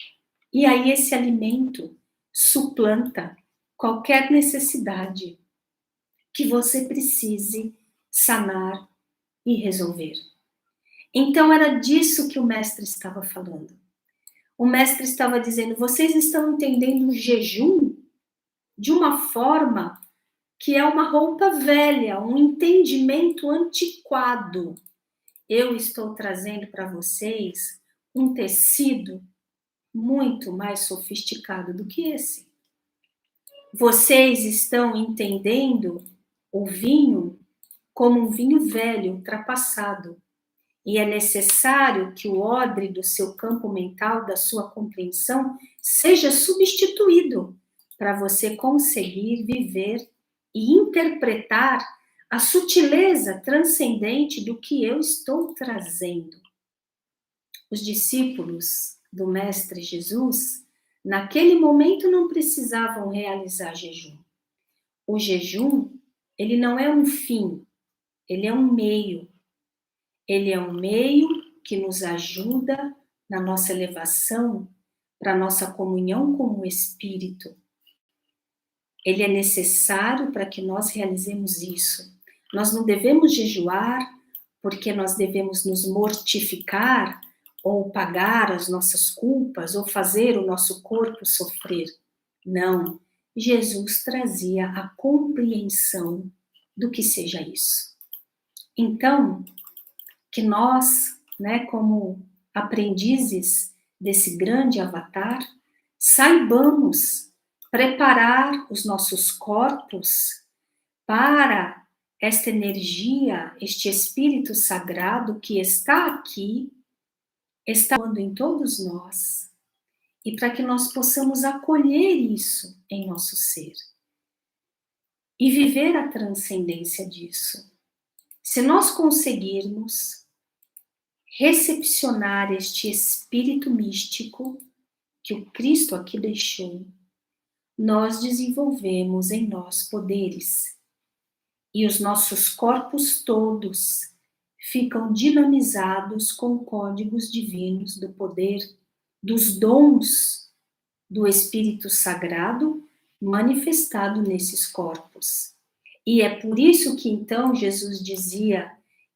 E aí esse alimento suplanta qualquer necessidade que você precise sanar e resolver. Então era disso que o mestre estava falando. O mestre estava dizendo, vocês estão entendendo o jejum de uma forma que é uma roupa velha, um entendimento antiquado. Eu estou trazendo para vocês um tecido muito mais sofisticado do que esse. Vocês estão entendendo o vinho como um vinho velho, ultrapassado. E é necessário que o odre do seu campo mental, da sua compreensão, seja substituído para você conseguir viver e interpretar a sutileza transcendente do que eu estou trazendo. Os discípulos do Mestre Jesus, naquele momento, não precisavam realizar jejum. O jejum, ele não é um fim, ele é um meio. Ele é um meio que nos ajuda na nossa elevação, para a nossa comunhão com o Espírito. Ele é necessário para que nós realizemos isso. Nós não devemos jejuar porque nós devemos nos mortificar ou pagar as nossas culpas ou fazer o nosso corpo sofrer. Não. Jesus trazia a compreensão do que seja isso. Então, que nós, como aprendizes desse grande avatar, saibamos preparar os nossos corpos para esta energia, este Espírito Sagrado que está aqui, está atuando em todos nós, e para que nós possamos acolher isso em nosso ser e viver a transcendência disso. Se nós conseguirmos recepcionar este espírito místico que o Cristo aqui deixou, nós desenvolvemos em nós poderes e os nossos corpos todos ficam dinamizados com códigos divinos do poder, dos dons do Espírito Sagrado manifestado nesses corpos. E é por isso que então Jesus dizia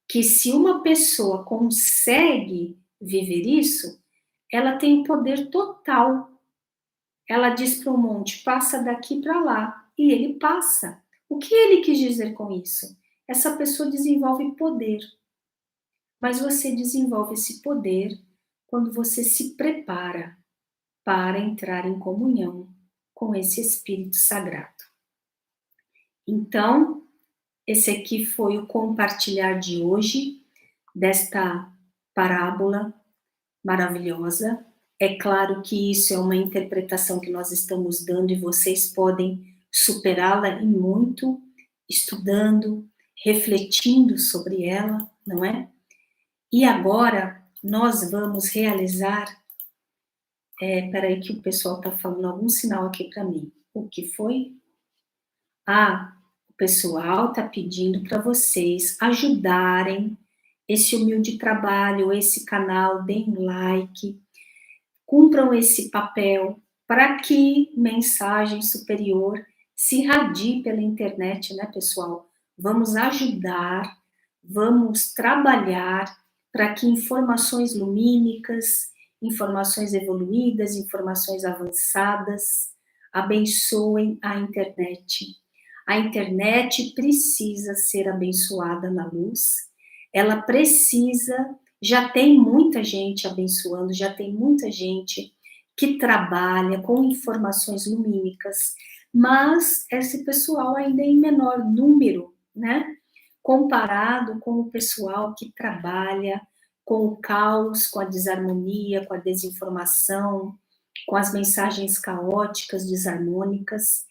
que se uma pessoa consegue viver isso, ela tem poder total. Ela diz para o monte, passa daqui para lá, e ele passa. O que ele quis dizer com isso? Essa pessoa desenvolve poder. Mas você desenvolve esse poder quando você se prepara para entrar em comunhão com esse Espírito Sagrado. Então, esse aqui foi o compartilhar de hoje, desta parábola maravilhosa. É claro que isso é uma interpretação que nós estamos dando e vocês podem superá-la em muito, estudando, refletindo sobre ela, não é? E agora nós vamos realizar. Peraí que o pessoal está falando algum sinal aqui para mim. O que foi? O pessoal está pedindo para vocês ajudarem esse humilde trabalho, esse canal, deem like, cumpram esse papel para que mensagem superior se irradie pela internet, né, pessoal? Vamos ajudar, vamos trabalhar para que informações lumínicas, informações evoluídas, informações avançadas abençoem a internet. A internet precisa ser abençoada na luz, ela precisa, já tem muita gente abençoando, já tem muita gente que trabalha com informações lumínicas, mas esse pessoal ainda é em menor número, né? Comparado com o pessoal que trabalha com o caos, com a desarmonia, com a desinformação, com as mensagens caóticas, desarmônicas,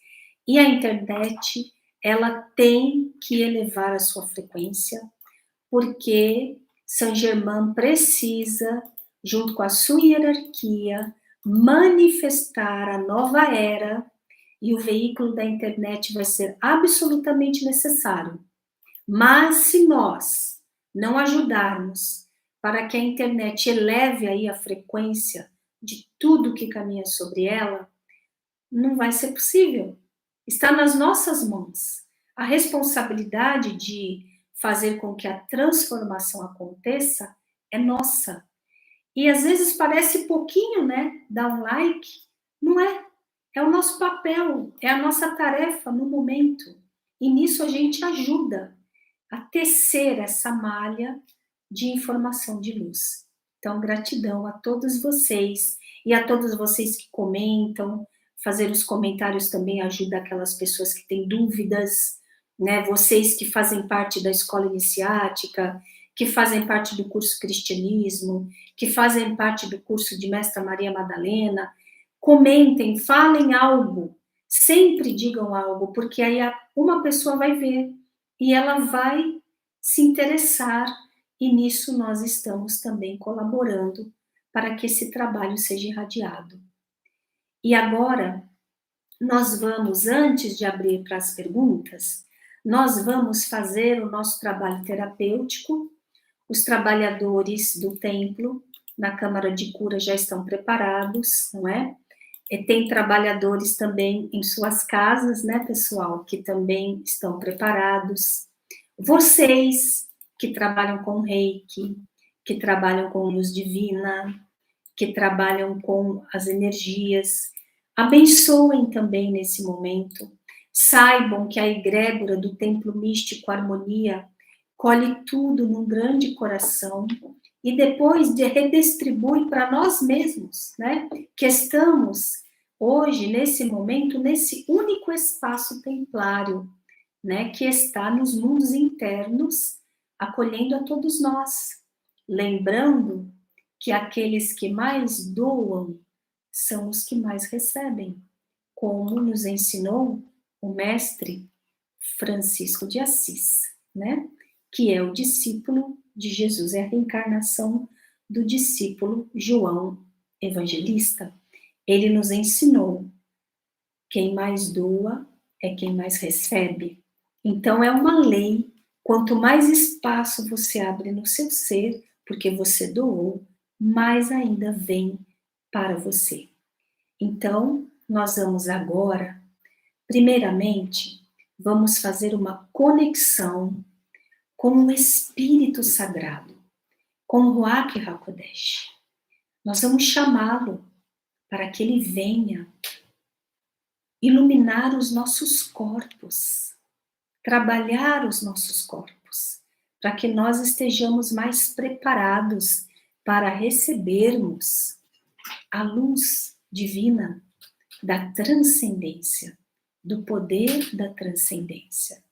e a internet, ela tem que elevar a sua frequência, porque Saint-Germain precisa, junto com a sua hierarquia, manifestar a nova era, e o veículo da internet vai ser absolutamente necessário. Mas se nós não ajudarmos para que a internet eleve aí a frequência de tudo que caminha sobre ela, não vai ser possível. Está nas nossas mãos. A responsabilidade de fazer com que a transformação aconteça é nossa. E às vezes parece pouquinho, né? Dar um like. Não é. É o nosso papel, é a nossa tarefa no momento. E nisso a gente ajuda a tecer essa malha de informação de luz. Então, gratidão a todos vocês e a todos vocês que comentam. Fazer os comentários também ajuda aquelas pessoas que têm dúvidas, né? Vocês que fazem parte da escola iniciática, que fazem parte do curso Cristianismo, que fazem parte do curso de Mestra Maria Madalena, comentem, falem algo, sempre digam algo, porque aí uma pessoa vai ver e ela vai se interessar, e nisso nós estamos também colaborando para que esse trabalho seja irradiado. E agora, nós vamos, antes de abrir para as perguntas, nós vamos fazer o nosso trabalho terapêutico. Os trabalhadores do templo, na Câmara de Cura, já estão preparados, não é? E tem trabalhadores também em suas casas, né, pessoal, que também estão preparados. Vocês que trabalham com reiki, que trabalham com luz divina, que trabalham com as energias, abençoem também nesse momento. Saibam que a egrégora do Templo Místico Harmonia colhe tudo num grande coração e depois redistribui para nós mesmos, né? Que estamos hoje, nesse momento, nesse único espaço templário, né? Que está nos mundos internos, acolhendo a todos nós. Lembrando que aqueles que mais doam são os que mais recebem, como nos ensinou o mestre Francisco de Assis, né? Que é o discípulo de Jesus, é a reencarnação do discípulo João Evangelista. Ele nos ensinou: quem mais doa é quem mais recebe. Então é uma lei, quanto mais espaço você abre no seu ser, porque você doou, mais ainda vem para você. Então, nós vamos agora, primeiramente, vamos fazer uma conexão com o Espírito Sagrado, com o Ruach HaKodesh. Nós vamos chamá-lo para que ele venha iluminar os nossos corpos, trabalhar os nossos corpos, para que nós estejamos mais preparados para recebermos a luz divina da transcendência, do poder da transcendência.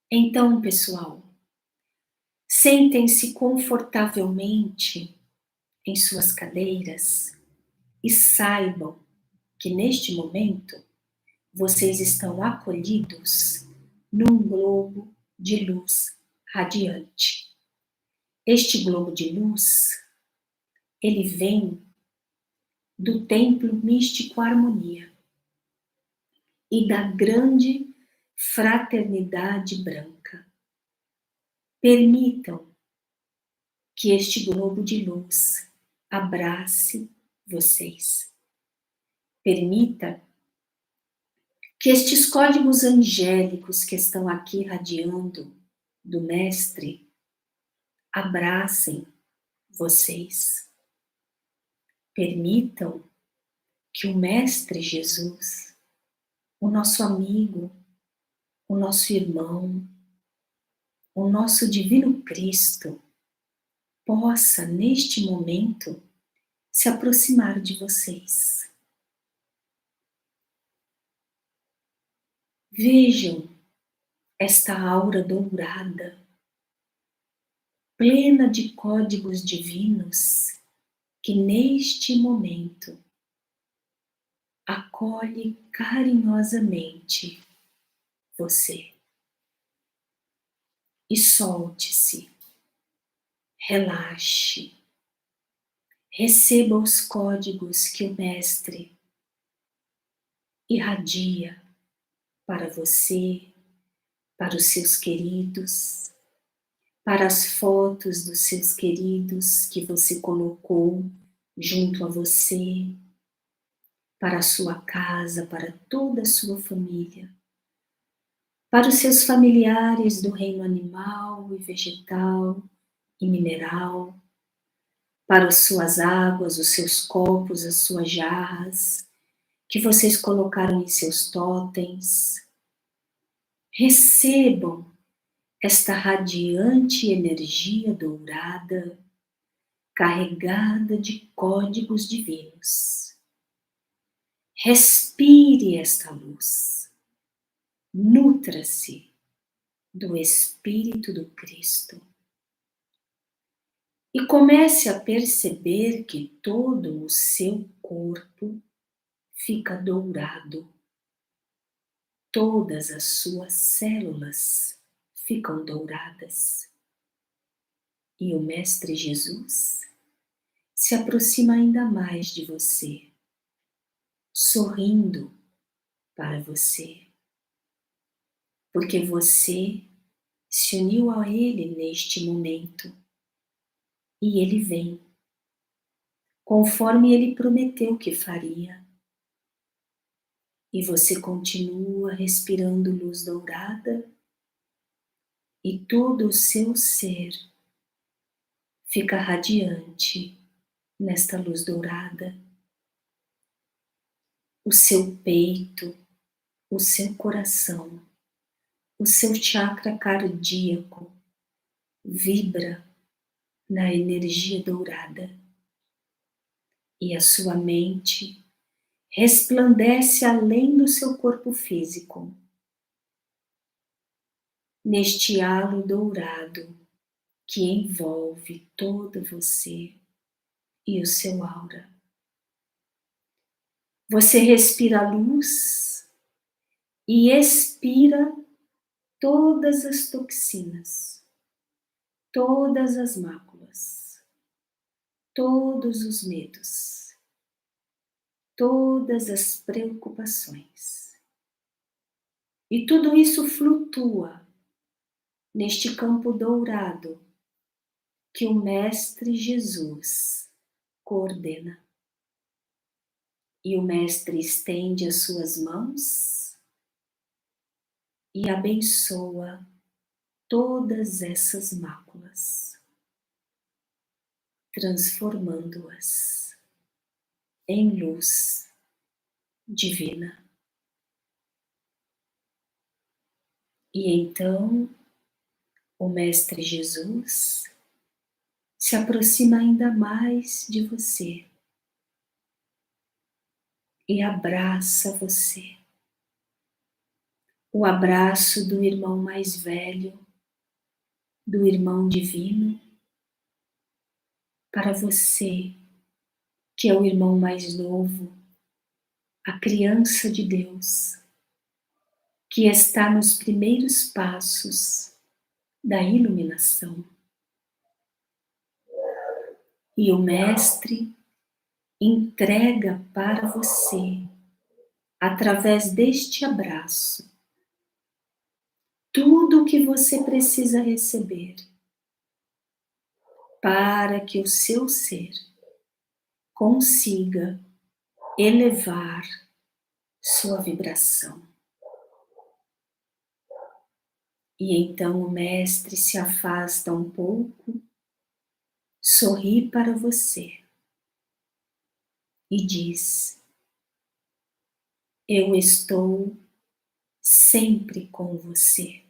Então, pessoal, sentem-se confortavelmente em suas cadeiras e saibam que neste momento vocês estão acolhidos num globo de luz radiante. Este globo de luz, ele vem do Templo Místico Harmonia e da grande fraternidade branca. Permitam que este globo de luz abrace vocês. Permita que estes códigos angélicos que estão aqui radiando do Mestre abracem vocês. Permitam que o Mestre Jesus, o nosso amigo, o nosso irmão, o nosso Divino Cristo, possa, neste momento, se aproximar de vocês. Vejam esta aura dourada, plena de códigos divinos, que neste momento acolhe carinhosamente você. E solte-se, relaxe, receba os códigos que o Mestre irradia para você, para os seus queridos, para as fotos dos seus queridos que você colocou junto a você, para a sua casa, para toda a sua família, para os seus familiares do reino animal e vegetal e mineral, para as suas águas, os seus copos, as suas jarras, que vocês colocaram em seus totens. Recebam esta radiante energia dourada, carregada de códigos divinos. Respire esta luz. Nutra-se do Espírito do Cristo. E comece a perceber que todo o seu corpo fica dourado. Todas as suas células ficam douradas. E o Mestre Jesus se aproxima ainda mais de você, sorrindo para você, porque você se uniu a Ele neste momento e Ele vem, conforme Ele prometeu que faria. E você continua respirando luz dourada e todo o seu ser fica radiante nesta luz dourada. O seu peito, o seu coração, o seu chakra cardíaco vibra na energia dourada e a sua mente resplandece além do seu corpo físico, neste halo dourado que envolve todo você e o seu aura. Você respira luz e expira todas as toxinas, todas as máculas, todos os medos, todas as preocupações. E tudo isso flutua neste campo dourado que o Mestre Jesus coordena. E o Mestre estende as suas mãos e abençoa todas essas máculas, transformando-as em luz divina. E então o Mestre Jesus se aproxima ainda mais de você e abraça você. O abraço do irmão mais velho, do irmão divino, para você, que é o irmão mais novo, a criança de Deus, que está nos primeiros passos da iluminação. E o Mestre entrega para você, através deste abraço, tudo o que você precisa receber para que o seu ser consiga elevar sua vibração. E então o Mestre se afasta um pouco, sorri para você e diz: eu estou sempre com você.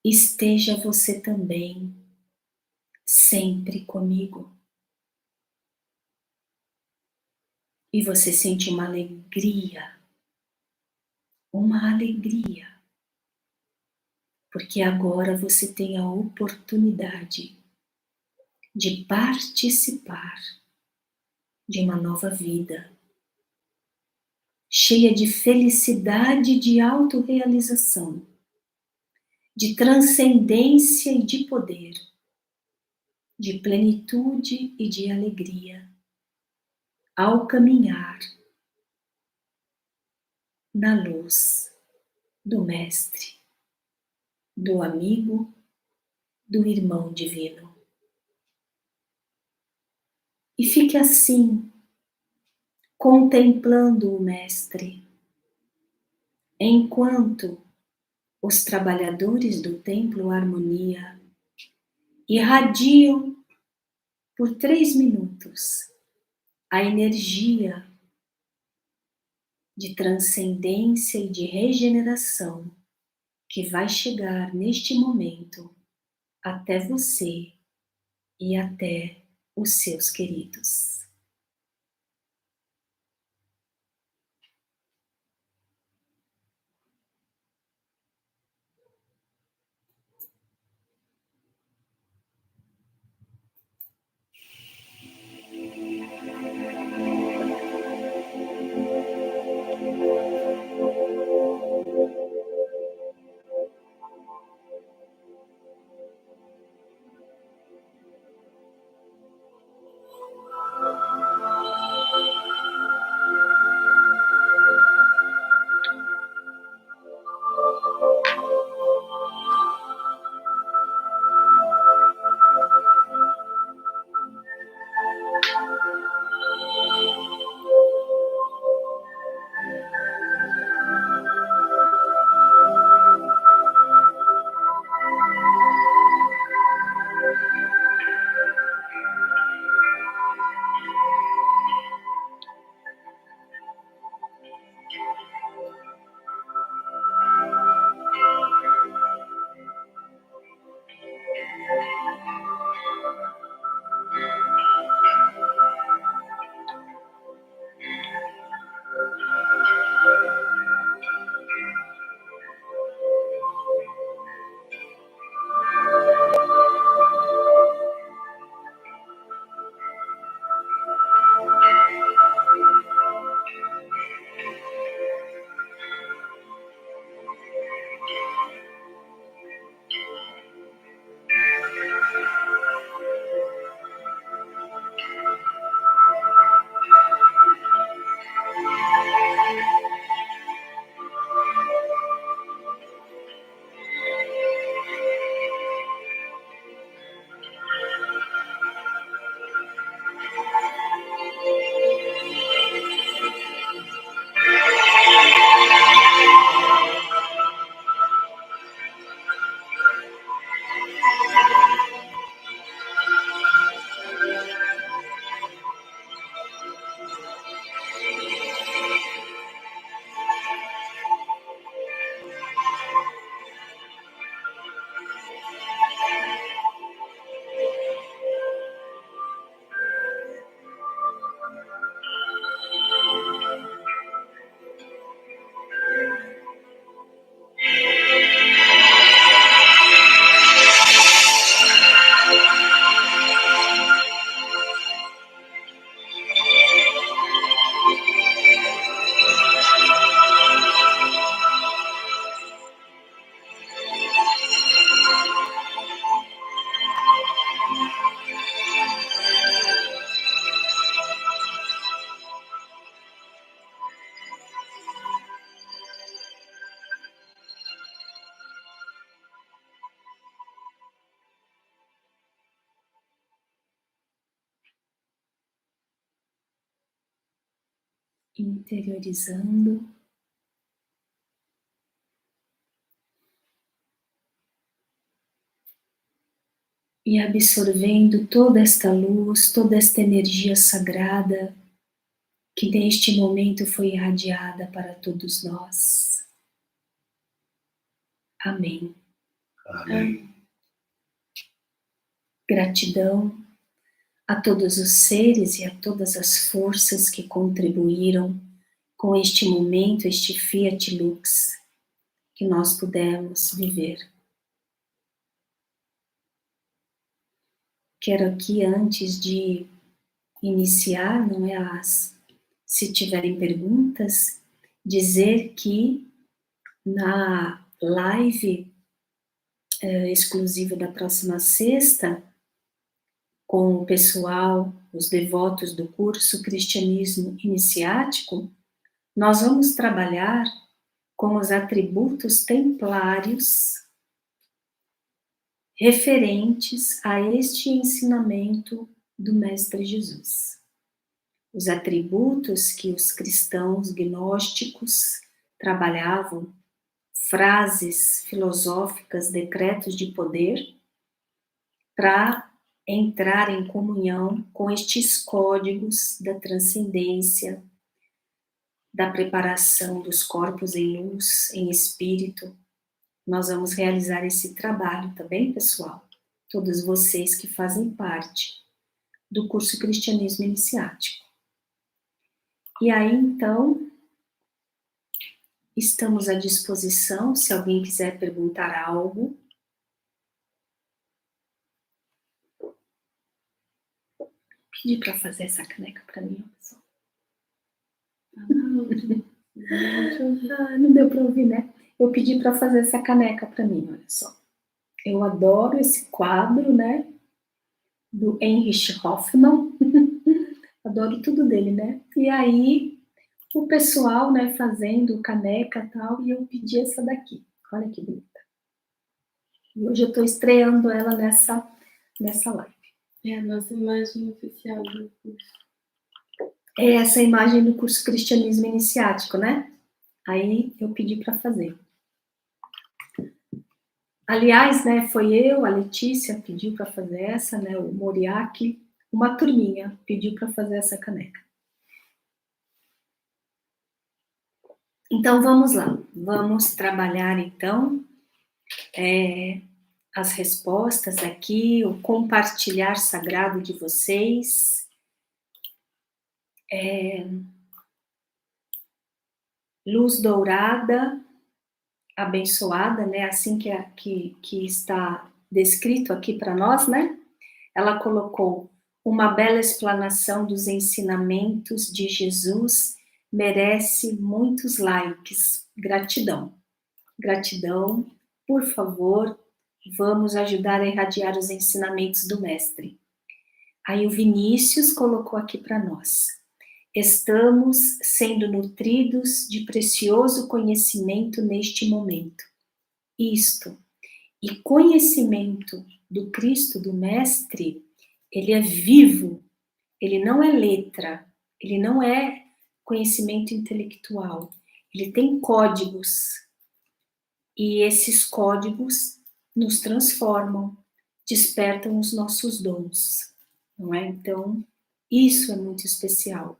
Esteja você também sempre comigo. E você sente uma alegria, porque agora você tem a oportunidade de participar de uma nova vida, cheia de felicidade e de autorrealização, de transcendência e de poder, de plenitude e de alegria, ao caminhar na luz do Mestre, do amigo, do irmão divino. E fique assim, contemplando o Mestre, enquanto os trabalhadores do Templo Harmonia irradiam por 3 minutos a energia de transcendência e de regeneração que vai chegar neste momento até você e até os seus queridos. Interiorizando e absorvendo toda esta luz, toda esta energia sagrada que neste momento foi irradiada para todos nós. Amém. Amém. Gratidão a todos os seres e a todas as forças que contribuíram com este momento, este Fiat Lux, que nós pudemos viver. quero aqui, antes de iniciar, não é, se tiverem perguntas, dizer que na live exclusiva da próxima sexta, com o pessoal, os devotos do curso Cristianismo Iniciático, nós vamos trabalhar com os atributos templários referentes a este ensinamento do Mestre Jesus. Os atributos que os cristãos gnósticos trabalhavam, frases filosóficas, decretos de poder, para entrar em comunhão com estes códigos da transcendência, da preparação dos corpos em luz, em espírito. Nós vamos realizar esse trabalho, tá bem, pessoal? Todos vocês que fazem parte do curso Cristianismo Iniciático. E aí, então, estamos à disposição, se alguém quiser perguntar algo. Pedi para fazer essa caneca para mim, pessoal. Não deu para ouvir, né? Eu pedi para fazer essa caneca para mim, olha só. Eu adoro esse quadro, né? Do Heinrich Hoffmann. Adoro tudo dele, né? E aí, o pessoal, né, fazendo caneca e tal, e eu pedi essa daqui. Olha que bonita. E hoje eu estou estreando ela nessa live. É a nossa imagem oficial do curso. É essa imagem do curso Cristianismo Iniciático, né? Aí eu pedi para fazer. Aliás, né, foi eu, a Letícia pediu para fazer essa, né, o Moriaki, uma turminha pediu para fazer essa caneca. Então vamos lá, vamos trabalhar então as respostas aqui, o compartilhar sagrado de vocês. Luz dourada, abençoada, né? Assim que está descrito aqui para nós, né? Ela colocou uma bela explanação dos ensinamentos de Jesus, merece muitos likes. Gratidão. Gratidão, por favor, vamos ajudar a irradiar os ensinamentos do Mestre. Aí o Vinícius colocou aqui para nós. Estamos sendo nutridos de precioso conhecimento neste momento. Isto. E conhecimento do Cristo, do Mestre, ele é vivo, ele não é letra, ele não é conhecimento intelectual, ele tem códigos. E esses códigos nos transformam, despertam os nossos dons, não é? Então, isso é muito especial.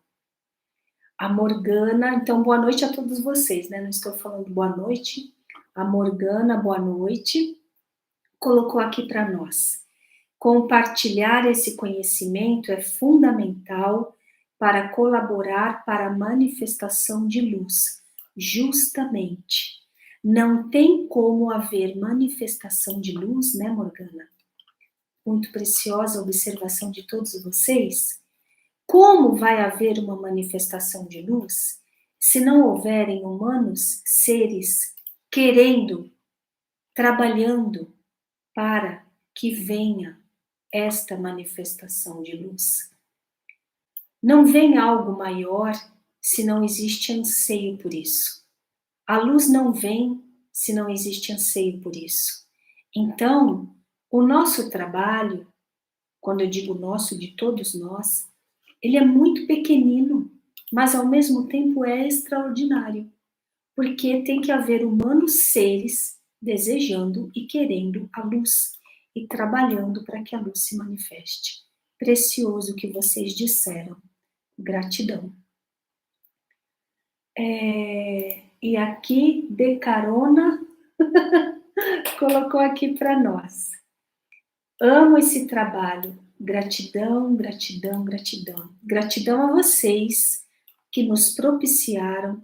A Morgana, então boa noite a todos vocês, né? Não estou falando boa noite. A Morgana, boa noite, colocou aqui para nós. Compartilhar esse conhecimento é fundamental para colaborar para a manifestação de luz, justamente. Não tem como haver manifestação de luz, né, Morgana? Muito preciosa a observação de todos vocês. Como vai haver uma manifestação de luz se não houverem humanos, seres, querendo, trabalhando para que venha esta manifestação de luz? Não vem algo maior se não existe anseio por isso. A luz não vem se não existe anseio por isso. Então, o nosso trabalho, quando eu digo nosso, de todos nós, ele é muito pequenino, mas ao mesmo tempo é extraordinário, porque tem que haver humanos seres desejando e querendo a luz e trabalhando para que a luz se manifeste. Precioso o que vocês disseram. Gratidão. E aqui, De Carona, colocou aqui para nós. Amo esse trabalho. Gratidão, gratidão, gratidão. Gratidão a vocês que nos propiciaram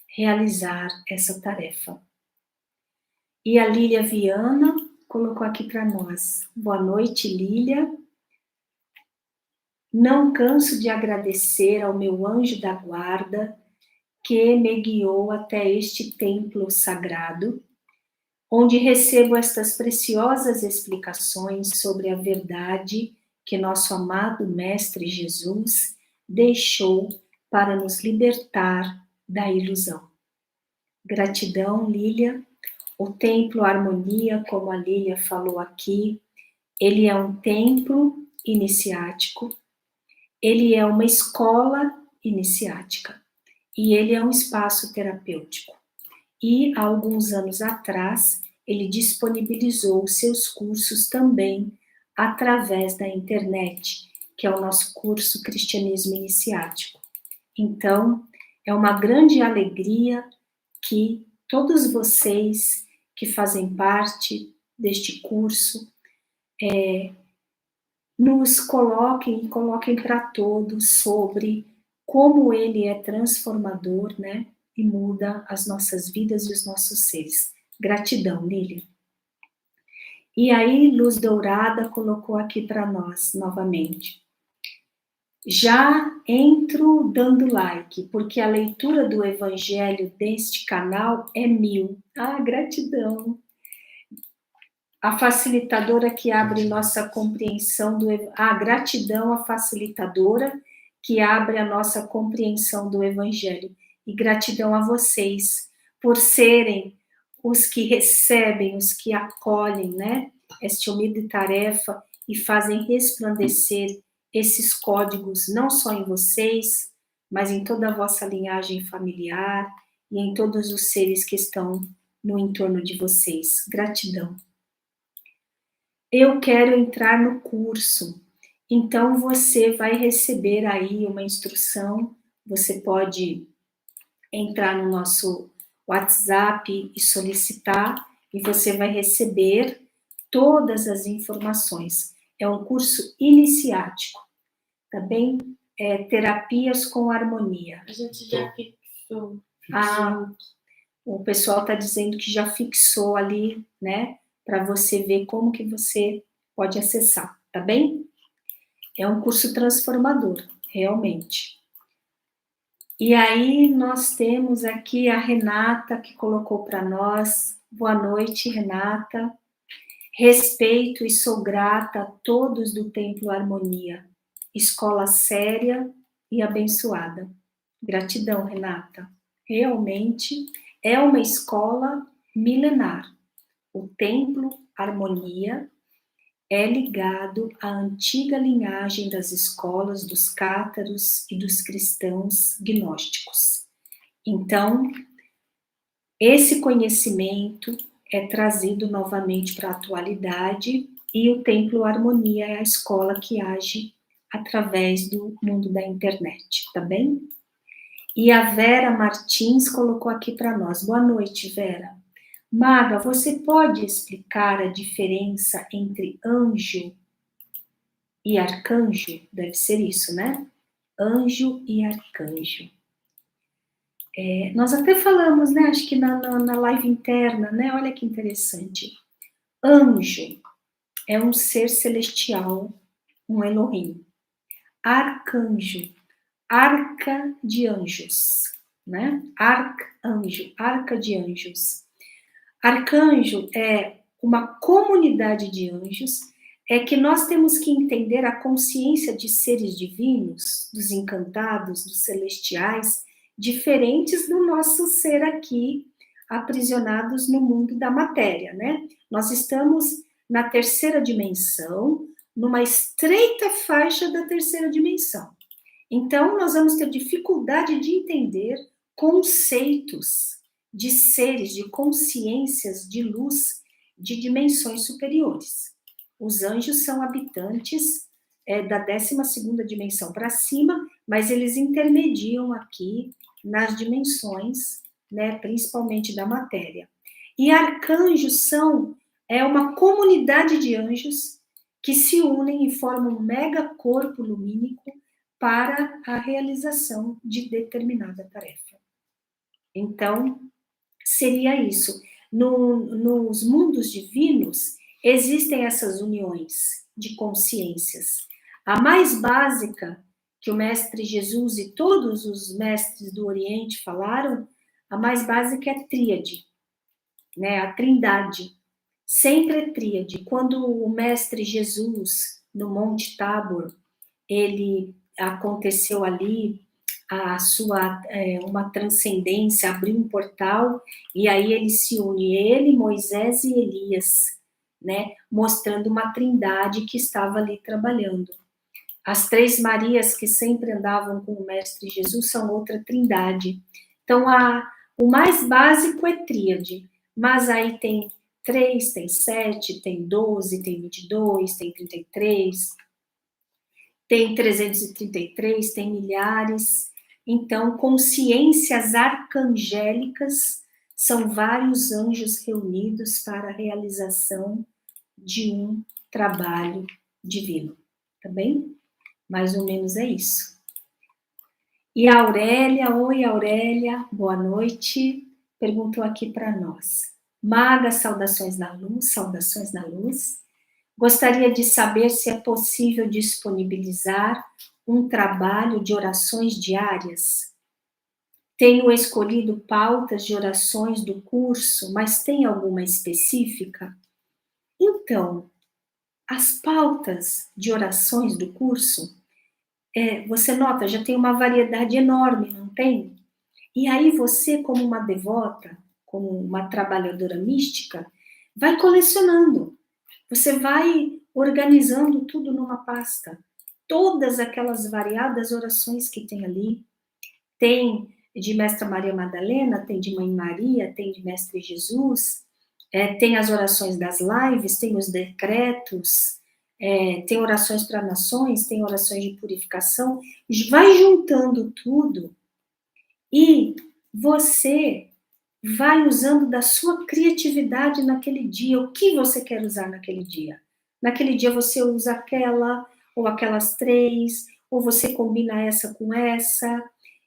realizar essa tarefa. E a Lília Viana colocou aqui para nós. Boa noite, Lília. Não canso de agradecer ao meu anjo da guarda que me guiou até este templo sagrado, onde recebo estas preciosas explicações sobre a verdade que nosso amado Mestre Jesus deixou para nos libertar da ilusão. Gratidão, Lília. O Templo Harmonia, como a Lília falou aqui, ele é um templo iniciático, ele é uma escola iniciática e ele é um espaço terapêutico. E há alguns anos atrás, ele disponibilizou seus cursos também através da internet, que é o nosso curso Cristianismo Iniciático. Então, é uma grande alegria que todos vocês que fazem parte deste curso nos coloquem para todos sobre como ele é transformador, né? E muda as nossas vidas e os nossos seres. Gratidão, Lília. E aí, Luz Dourada colocou aqui para nós novamente. Já entro dando like, porque a leitura do Evangelho deste canal é 1000. Ah, gratidão. A facilitadora que abre nossa compreensão do... gratidão à facilitadora que abre a nossa compreensão do Evangelho. E gratidão a vocês por serem os que recebem, os que acolhem, né? Esta humilde tarefa e fazem resplandecer esses códigos, não só em vocês, mas em toda a vossa linhagem familiar e em todos os seres que estão no entorno de vocês. Gratidão. Eu quero entrar no curso. Então, você vai receber aí uma instrução, você pode entrar no nosso WhatsApp e solicitar, e você vai receber todas as informações. É um curso iniciático, tá bem? Terapias com harmonia. A gente já fixou. O pessoal está dizendo que já fixou ali, né? Para você ver como que você pode acessar, tá bem? É um curso transformador, realmente. E aí nós temos aqui a Renata que colocou para nós. Boa noite, Renata. Respeito e sou grata a todos do Templo Harmonia. Escola séria e abençoada. Gratidão, Renata. Realmente é uma escola milenar. O Templo Harmonia é ligado à antiga linhagem das escolas dos cátaros e dos cristãos gnósticos. Então, esse conhecimento é trazido novamente para a atualidade e o Templo Harmonia é a escola que age através do mundo da internet, tá bem? E a Vera Martins colocou aqui para nós. Boa noite, Vera. Maga, você pode explicar a diferença entre anjo e arcanjo? Deve ser isso, né? Anjo e arcanjo. Nós até falamos, né? Acho que na live interna, né? Olha que interessante. Anjo é um ser celestial, um Elohim. Arcanjo, arca de anjos, né? Arcanjo, arca de anjos. Arcanjo é uma comunidade de anjos, é que nós temos que entender a consciência de seres divinos, dos encantados, dos celestiais, diferentes do nosso ser aqui, aprisionados no mundo da matéria, né? Nós estamos na terceira dimensão, numa estreita faixa da terceira dimensão. Então, nós vamos ter dificuldade de entender conceitos de seres, de consciências de luz de dimensões superiores. Os anjos são habitantes da 12ª dimensão para cima, mas eles intermediam aqui nas dimensões, né, principalmente da matéria. E arcanjos é uma comunidade de anjos que se unem e formam um mega corpo lumínico para a realização de determinada tarefa. Então, seria isso. Nos mundos divinos, existem essas uniões de consciências. A mais básica, que o Mestre Jesus e todos os mestres do Oriente falaram, a mais básica é tríade, né? A trindade. Sempre é tríade. Quando o Mestre Jesus, no Monte Tabor, ele aconteceu ali uma transcendência, abriu um portal, e aí ele se une, ele, Moisés e Elias, né? Mostrando uma trindade que estava ali trabalhando. As três Marias que sempre andavam com o Mestre Jesus são outra trindade. Então, o mais básico é tríade, mas aí tem 3, tem 7, tem 12, tem 22, tem 33, tem 333, tem milhares. Então, consciências arcangélicas são vários anjos reunidos para a realização de um trabalho divino, tá bem? Mais ou menos é isso. E a Aurélia, oi Aurélia, boa noite, perguntou aqui para nós. Maga, saudações na luz, saudações na luz. Gostaria de saber se é possível disponibilizar um trabalho de orações diárias. Tenho escolhido pautas de orações do curso, mas tem alguma específica? Então, as pautas de orações do curso, você nota, já tem uma variedade enorme, não tem? E aí você, como uma devota, como uma trabalhadora mística, vai colecionando. Você vai organizando tudo numa pasta. Todas aquelas variadas orações que tem ali. Tem de Mestra Maria Madalena, tem de Mãe Maria, tem de Mestre Jesus, tem as orações das lives, tem os decretos, tem orações para nações, tem orações de purificação. Vai juntando tudo e você vai usando da sua criatividade naquele dia. O que você quer usar naquele dia? Naquele dia você usa aquela, ou aquelas 3, ou você combina essa com essa,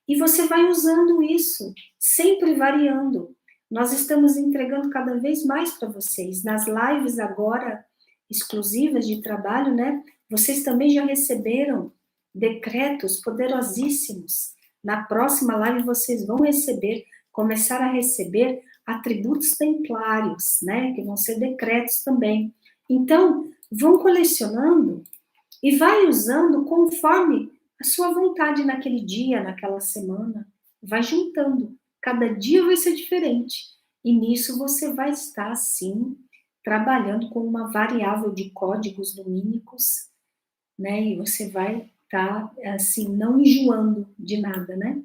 e você vai usando isso, sempre variando. Nós estamos entregando cada vez mais para vocês. Nas lives agora, exclusivas de trabalho, né? Vocês também já receberam decretos poderosíssimos. Na próxima live vocês vão começar a receber atributos templários, né? Que vão ser decretos também. Então, vão colecionando e vai usando conforme a sua vontade naquele dia, naquela semana. Vai juntando. Cada dia vai ser diferente. E nisso você vai estar, sim, trabalhando com uma variável de códigos lumínicos, né? E você vai estar, assim, não enjoando de nada, né?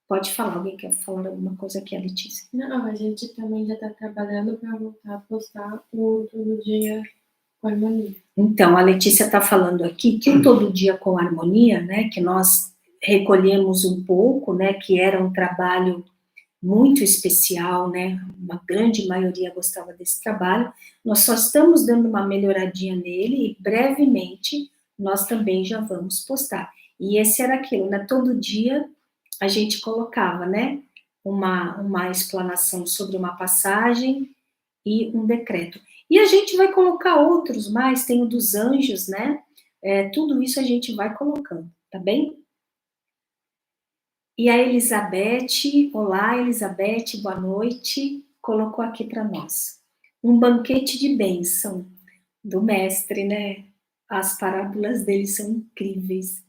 Pode falar, alguém quer falar alguma coisa aqui, a Letícia? Não, a gente também já está trabalhando para voltar a postar o Todo Dia com Harmonia. Então, a Letícia está falando aqui que o Todo Dia com Harmonia, né, que nós recolhemos um pouco, né, que era um trabalho muito especial, né, uma grande maioria gostava desse trabalho, nós só estamos dando uma melhoradinha nele e brevemente nós também já vamos postar. E esse era aquilo, né, todo dia a gente colocava, né, uma explanação sobre uma passagem e um decreto. E a gente vai colocar outros mais, tem o dos anjos, né? Tudo isso a gente vai colocando, tá bem? E a Elizabeth, olá Elizabeth, boa noite, colocou aqui para nós. Um banquete de bênção do mestre, né? As parábolas dele são incríveis.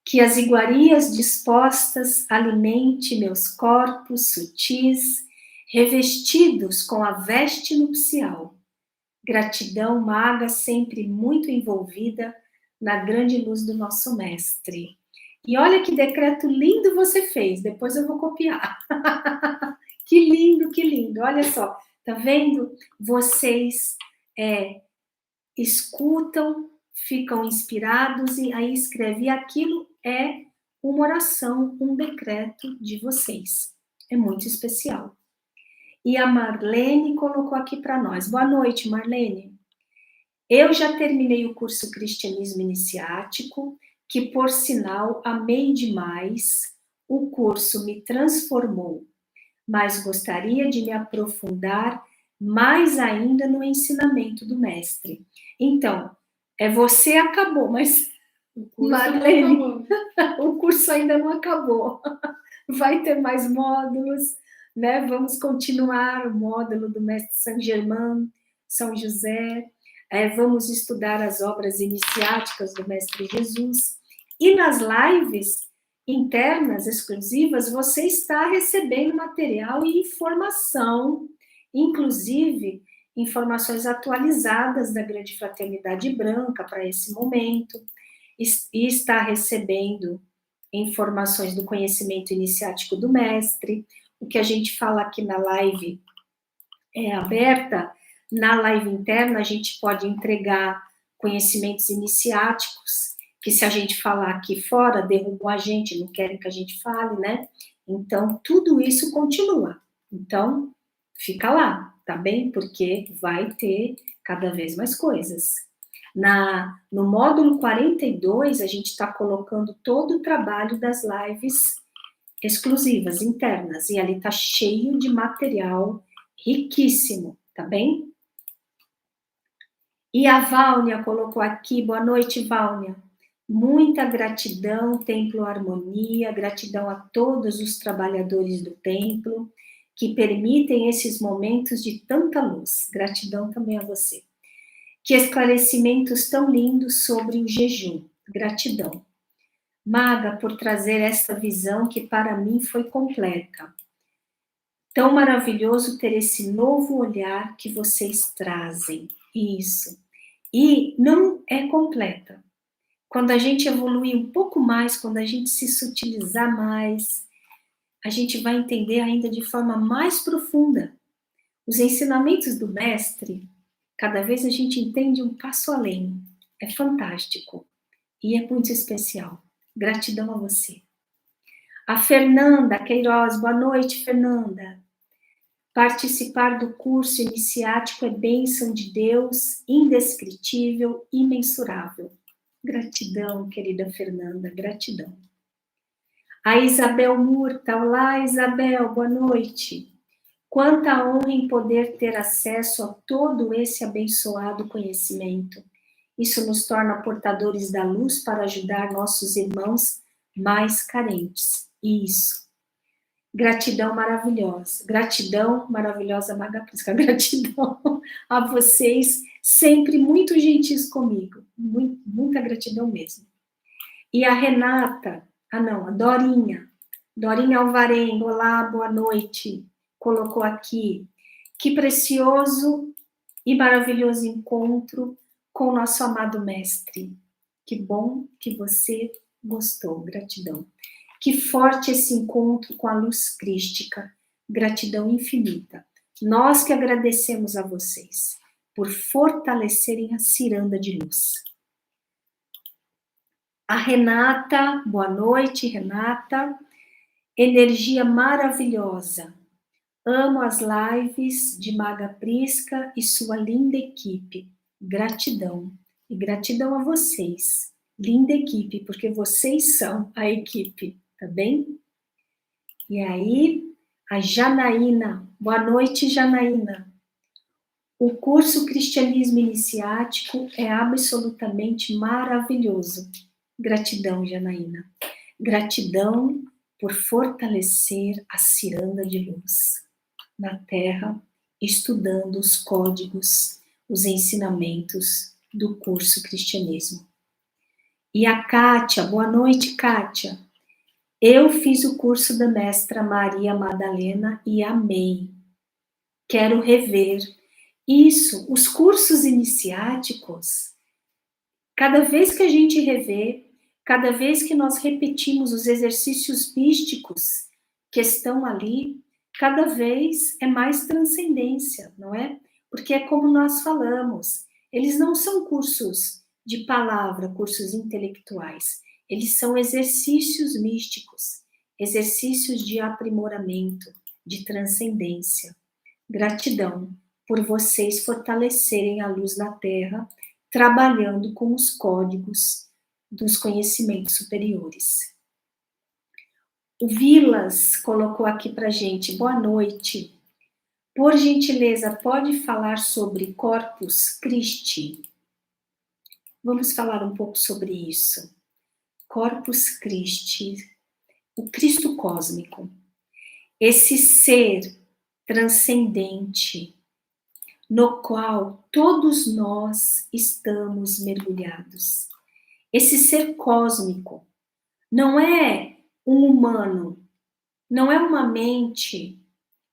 Que as iguarias dispostas alimente meus corpos sutis, revestidos com a veste nupcial. Gratidão, maga, sempre muito envolvida na grande luz do nosso mestre. E olha que decreto lindo você fez, depois eu vou copiar. Que lindo, que lindo. Olha só, tá vendo? Vocês escutam, ficam inspirados e aí escreve. E aquilo é uma oração, um decreto de vocês. É muito especial. E a Marlene colocou aqui para nós. Boa noite, Marlene. Eu já terminei o curso Cristianismo Iniciático, que, por sinal, amei demais. O curso me transformou, mas gostaria de me aprofundar mais ainda no ensinamento do mestre. Então, Você acabou, mas O curso Marlene, não acabou. o curso ainda não acabou. Vai ter mais módulos, né? Vamos continuar o módulo do Mestre Saint Germain, São José. Vamos estudar as obras iniciáticas do Mestre Jesus. E nas lives internas, exclusivas, você está recebendo material e informação, inclusive informações atualizadas da Grande Fraternidade Branca para esse momento, e está recebendo informações do conhecimento iniciático do mestre. O que a gente fala aqui na live é aberta. Na live interna, a gente pode entregar conhecimentos iniciáticos, que se a gente falar aqui fora, derrubam a gente, não querem que a gente fale, né? Então, tudo isso continua. Então, fica lá, tá bem? Porque vai ter cada vez mais coisas. No módulo 42, a gente está colocando todo o trabalho das lives exclusivas, internas, e ali está cheio de material riquíssimo, tá bem? E a Vâunia colocou aqui, boa noite, Vâunia. Muita gratidão, Templo Harmonia, gratidão a todos os trabalhadores do templo que permitem esses momentos de tanta luz. Gratidão também a você. Que esclarecimentos tão lindos sobre o jejum. Gratidão. Maga, por trazer esta visão que para mim foi completa. Tão maravilhoso ter esse novo olhar que vocês trazem. Isso. E não é completa. Quando a gente evoluir um pouco mais, quando a gente se sutilizar mais, a gente vai entender ainda de forma mais profunda. Os ensinamentos do mestre, cada vez a gente entende um passo além. É fantástico. E é muito especial. Gratidão a você. A Fernanda Queiroz, boa noite, Fernanda. Participar do curso iniciático é bênção de Deus, indescritível, imensurável. Gratidão, querida Fernanda, gratidão. A Isabel Murta, olá Isabel, boa noite. Quanta honra em poder ter acesso a todo esse abençoado conhecimento. Isso nos torna portadores da luz para ajudar nossos irmãos mais carentes. Isso. Gratidão maravilhosa Maga Prisca, gratidão a vocês, sempre muito gentis comigo, muita gratidão mesmo. E a Renata, a Dorinha Alvarenga, olá, boa noite, colocou aqui, que precioso e maravilhoso encontro com o nosso amado mestre, que bom que você gostou, gratidão. Que forte esse encontro com a luz crística. Gratidão infinita. Nós que agradecemos a vocês por fortalecerem a ciranda de luz. A Renata, boa noite, Renata. Energia maravilhosa. Amo as lives de Maga Prisca e sua linda equipe. Gratidão. E gratidão a vocês. Linda equipe, porque vocês são a equipe. Tá bem? E aí, a Janaína. Boa noite, Janaína. O curso Cristianismo Iniciático é absolutamente maravilhoso. Gratidão, Janaína. Gratidão por fortalecer a ciranda de luz na Terra, estudando os códigos, os ensinamentos do curso Cristianismo. E a Kátia. Boa noite, Kátia. Eu fiz o curso da mestra Maria Madalena e amei. Quero rever. Isso, os cursos iniciáticos, cada vez que a gente revê, cada vez que nós repetimos os exercícios místicos que estão ali, cada vez é mais transcendência, não é? Porque é como nós falamos, eles não são cursos de palavra, cursos intelectuais. Eles são exercícios místicos, exercícios de aprimoramento, de transcendência. Gratidão por vocês fortalecerem a luz na Terra, trabalhando com os códigos dos conhecimentos superiores. O Vilas colocou aqui para gente, boa noite. Por gentileza, pode falar sobre Corpus Christi? Vamos falar um pouco sobre isso. Corpus Christi, o Cristo cósmico, esse ser transcendente, no qual todos nós estamos mergulhados. Esse ser cósmico não é um humano, não é uma mente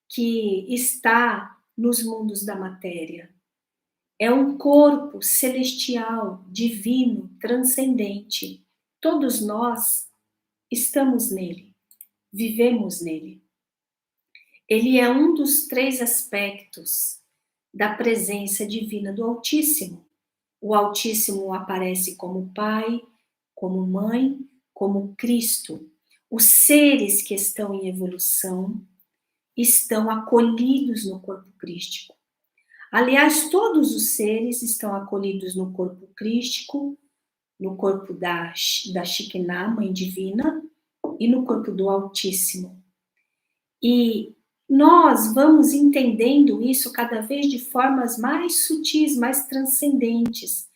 que está nos mundos da matéria. É um corpo celestial, divino, transcendente. Todos nós estamos nele, vivemos nele. Ele é um dos 3 aspectos da presença divina do Altíssimo. O Altíssimo aparece como Pai, como Mãe, como Cristo. Os seres que estão em evolução estão acolhidos no corpo crístico. Aliás, todos os seres estão acolhidos no corpo crístico, no corpo da Shekinah, Mãe Divina, e no corpo do Altíssimo. E nós vamos entendendo isso cada vez de formas mais sutis, mais transcendentes,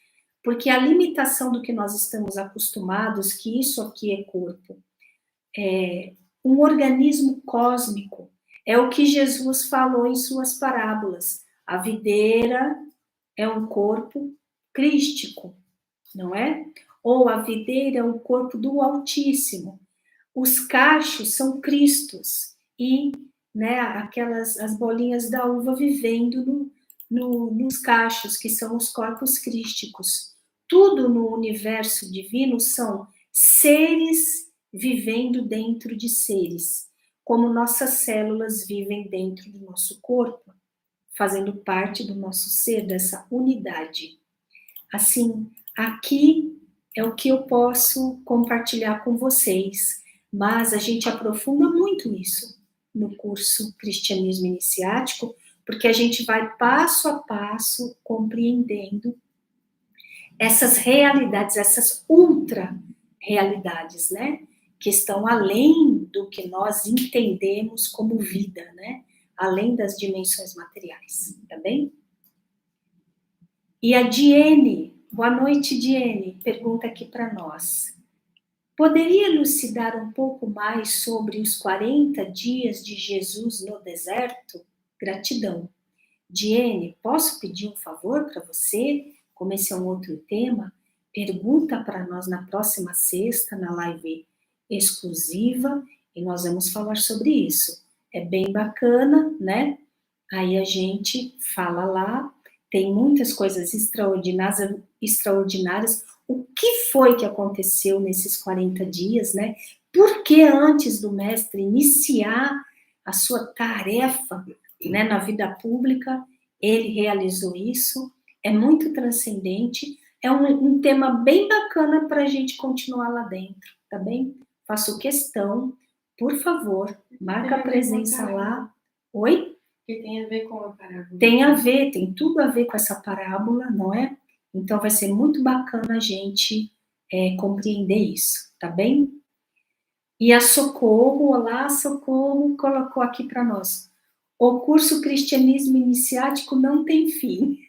porque a limitação do que nós estamos acostumados, que isso aqui é corpo, é um organismo cósmico, é o que Jesus falou em suas parábolas. A videira é um corpo crístico, não é? Ou a videira é o corpo do Altíssimo. Os cachos são cristos e, né, as bolinhas da uva vivendo nos cachos, que são os corpos crísticos. Tudo no universo divino são seres vivendo dentro de seres, como nossas células vivem dentro do nosso corpo, fazendo parte do nosso ser, dessa unidade. Assim, aqui é o que eu posso compartilhar com vocês, mas a gente aprofunda muito isso no curso Cristianismo Iniciático, porque a gente vai passo a passo compreendendo essas realidades, essas ultra-realidades, né? Que estão além do que nós entendemos como vida, né? Além das dimensões materiais, tá bem? E a Diene, boa noite, Diene, pergunta aqui para nós. Poderia elucidar um pouco mais sobre os 40 dias de Jesus no deserto? Gratidão. Diene, posso pedir um favor para você? Como esse é um outro tema, pergunta para nós na próxima sexta, na live exclusiva, e nós vamos falar sobre isso. É bem bacana, né? Aí a gente fala lá, tem muitas coisas extraordinárias. O que foi que aconteceu nesses 40 dias, né? Por que antes do mestre iniciar a sua tarefa, né, na vida pública, ele realizou isso? É muito transcendente, é um tema bem bacana para a gente continuar lá dentro, tá bem? Faço questão, por favor, marca a presença lá. Oi? Que tem a ver com a parábola. Tem a ver, tem tudo a ver com essa parábola, não é? Então vai ser muito bacana a gente compreender isso, tá bem? E a Socorro, olá Socorro, colocou aqui para nós. O curso Cristianismo Iniciático não tem fim.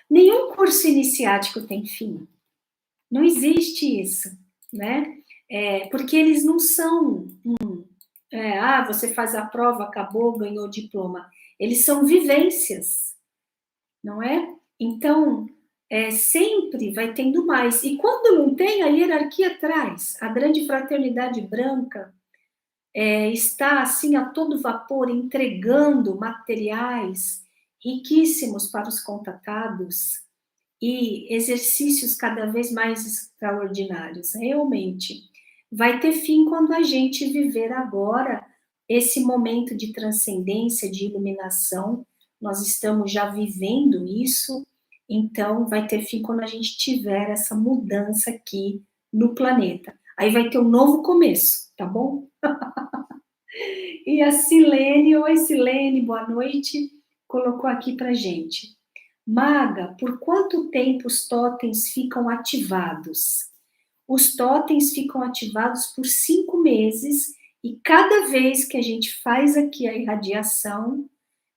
Nenhum curso iniciático tem fim. Não existe isso, né? Porque eles não são você faz a prova, acabou, ganhou o diploma. Eles são vivências, não é? Então, sempre vai tendo mais. E quando não tem, a hierarquia traz. A grande fraternidade branca está, assim, a todo vapor, entregando materiais riquíssimos para os contatados e exercícios cada vez mais extraordinários. Realmente, vai ter fim quando a gente viver agora esse momento de transcendência, de iluminação. Nós estamos já vivendo isso, então vai ter fim quando a gente tiver essa mudança aqui no planeta. Aí vai ter um novo começo, tá bom? E a Silene, oi Silene, boa noite, colocou aqui pra gente. Maga, por quanto tempo os totens ficam ativados? Os totens ficam ativados por 5 meses e cada vez que a gente faz aqui a irradiação,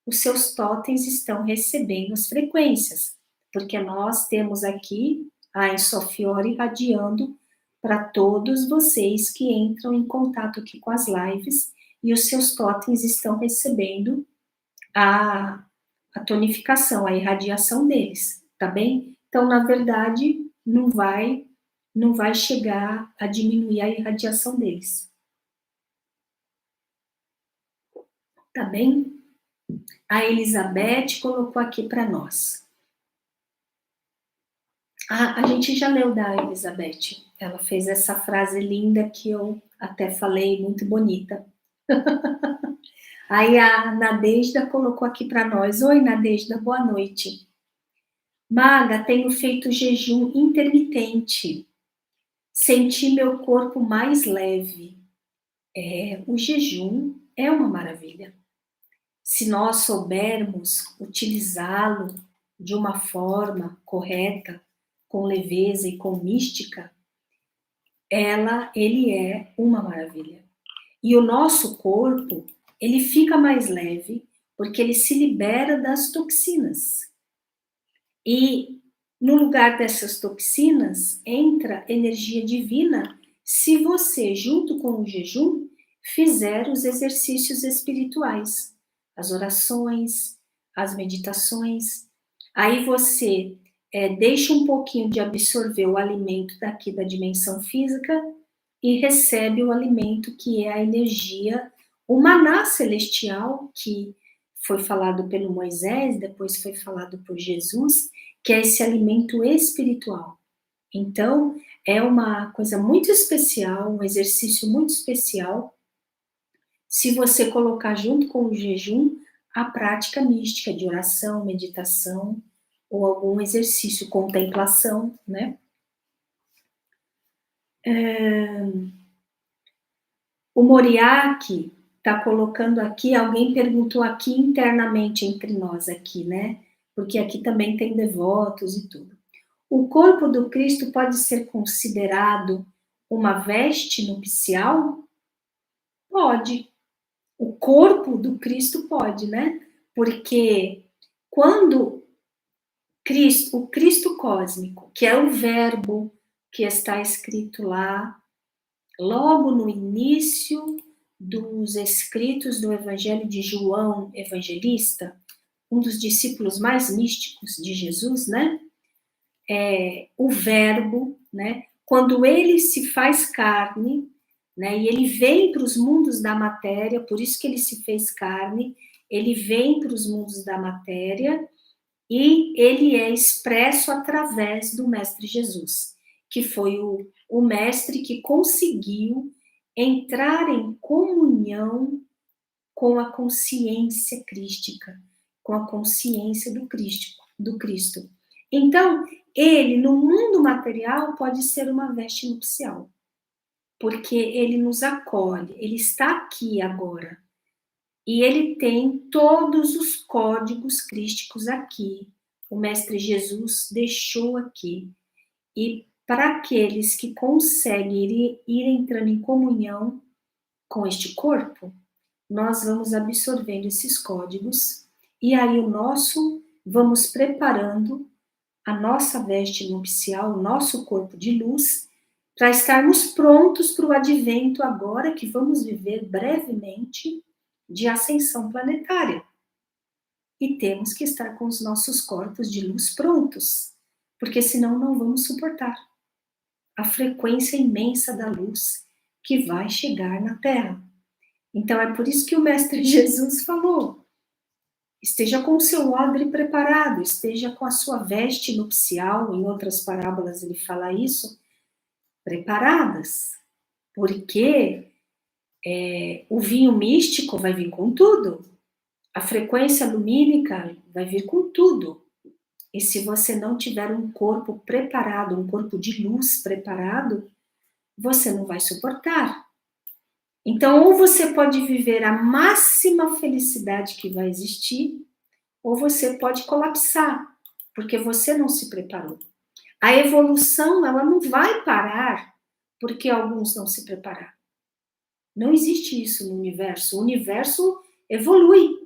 os seus totens estão recebendo as frequências, porque nós temos aqui a Ensofiora irradiando para todos vocês que entram em contato aqui com as lives e os seus totens estão recebendo a tonificação, a irradiação deles, tá bem? Então, na verdade, não vai chegar a diminuir a irradiação deles. Tá bem? A Elizabeth colocou aqui para nós. A gente já leu da Elizabeth. Ela fez essa frase linda que eu até falei, muito bonita. Aí a Nadejda colocou aqui para nós. Oi, Nadejda, boa noite. Maga, tenho feito jejum intermitente. Senti meu corpo mais leve. O jejum é uma maravilha. Se nós soubermos utilizá-lo de uma forma correta, com leveza e com mística, ele é uma maravilha. E o nosso corpo, ele fica mais leve, porque ele se libera das toxinas. E no lugar dessas toxinas, entra energia divina, se você, junto com o jejum, fizer os exercícios espirituais, as orações, as meditações. Aí você deixa um pouquinho de absorver o alimento daqui da dimensão física e recebe o alimento que é a energia, o maná celestial, que foi falado pelo Moisés, depois foi falado por Jesus, que é esse alimento espiritual. Então, é uma coisa muito especial, um exercício muito especial, se você colocar junto com o jejum a prática mística de oração, meditação, ou algum exercício, contemplação, né? O Moriaki está colocando aqui, alguém perguntou aqui internamente entre nós aqui, né? Porque aqui também tem devotos e tudo. O corpo do Cristo pode ser considerado uma veste nupcial? Pode. O corpo do Cristo pode, né? Porque quando o Cristo cósmico, que é o verbo que está escrito lá, logo no início dos escritos do Evangelho de João Evangelista, um dos discípulos mais místicos de Jesus, né? O verbo, né? Quando ele se faz carne, né? E ele vem para os mundos da matéria, por isso que ele se fez carne, ele vem para os mundos da matéria e ele é expresso através do Mestre Jesus, que foi o mestre que conseguiu entrar em comunhão com a consciência crística, com a consciência do Cristo. Então, ele, no mundo material, pode ser uma veste nupcial, porque ele nos acolhe, ele está aqui agora, e ele tem todos os códigos crísticos aqui, o Mestre Jesus deixou aqui, e para aqueles que conseguem ir entrando em comunhão com este corpo, nós vamos absorvendo esses códigos, e aí vamos preparando a nossa veste nupcial, o nosso corpo de luz, para estarmos prontos para o advento agora que vamos viver brevemente de ascensão planetária. E temos que estar com os nossos corpos de luz prontos, porque senão não vamos suportar a frequência imensa da luz que vai chegar na Terra. Então é por isso que o Mestre Jesus falou: esteja com o seu odre preparado, esteja com a sua veste nupcial, em outras parábolas ele fala isso, preparadas, porque o vinho místico vai vir com tudo, a frequência lumínica vai vir com tudo, e se você não tiver um corpo preparado, um corpo de luz preparado, você não vai suportar. Então, ou você pode viver a máxima felicidade que vai existir, ou você pode colapsar, porque você não se preparou. A evolução, ela não vai parar porque alguns não se prepararam. Não existe isso no universo. O universo evolui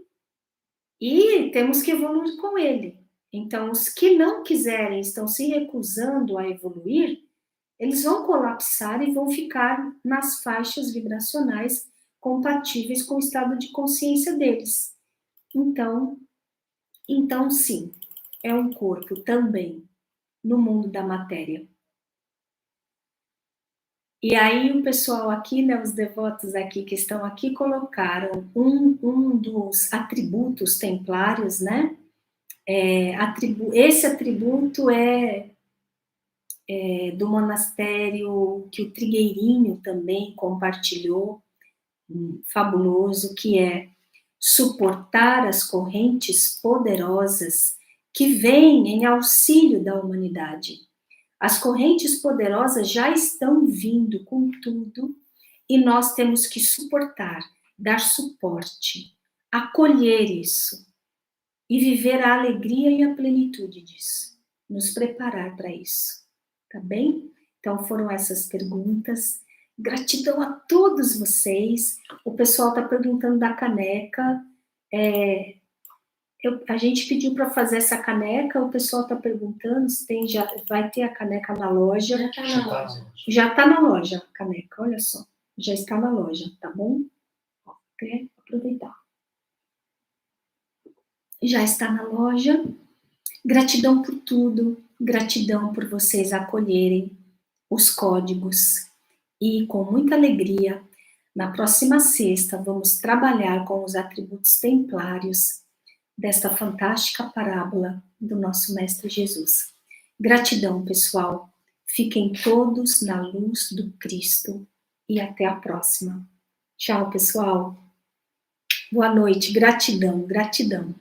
e temos que evoluir com ele. Então, os que não quiserem, estão se recusando a evoluir, eles vão colapsar e vão ficar nas faixas vibracionais compatíveis com o estado de consciência deles. Então sim, é um corpo também no mundo da matéria. E aí o pessoal aqui, né, os devotos aqui que estão aqui, colocaram um dos atributos templários, né? Esse atributo é do monastério que o Trigueirinho também compartilhou, fabuloso, que é suportar as correntes poderosas que vêm em auxílio da humanidade. As correntes poderosas já estão vindo com tudo e nós temos que suportar, dar suporte, acolher isso e viver a alegria e a plenitude disso, nos preparar para isso, tá bem? Então foram essas perguntas. Gratidão a todos vocês. O pessoal está perguntando da caneca. A gente pediu para fazer essa caneca, o pessoal está perguntando se tem, já vai ter a caneca na loja. Já está na loja. Já está na loja a caneca, olha só. Já está na loja, tá bom? Quer aproveitar. Já está na loja. Gratidão por tudo, gratidão por vocês acolherem os códigos. E com muita alegria, na próxima sexta, vamos trabalhar com os atributos templários desta fantástica parábola do nosso Mestre Jesus. Gratidão, pessoal. Fiquem todos na luz do Cristo e até a próxima. Tchau, pessoal. Boa noite. Gratidão, gratidão.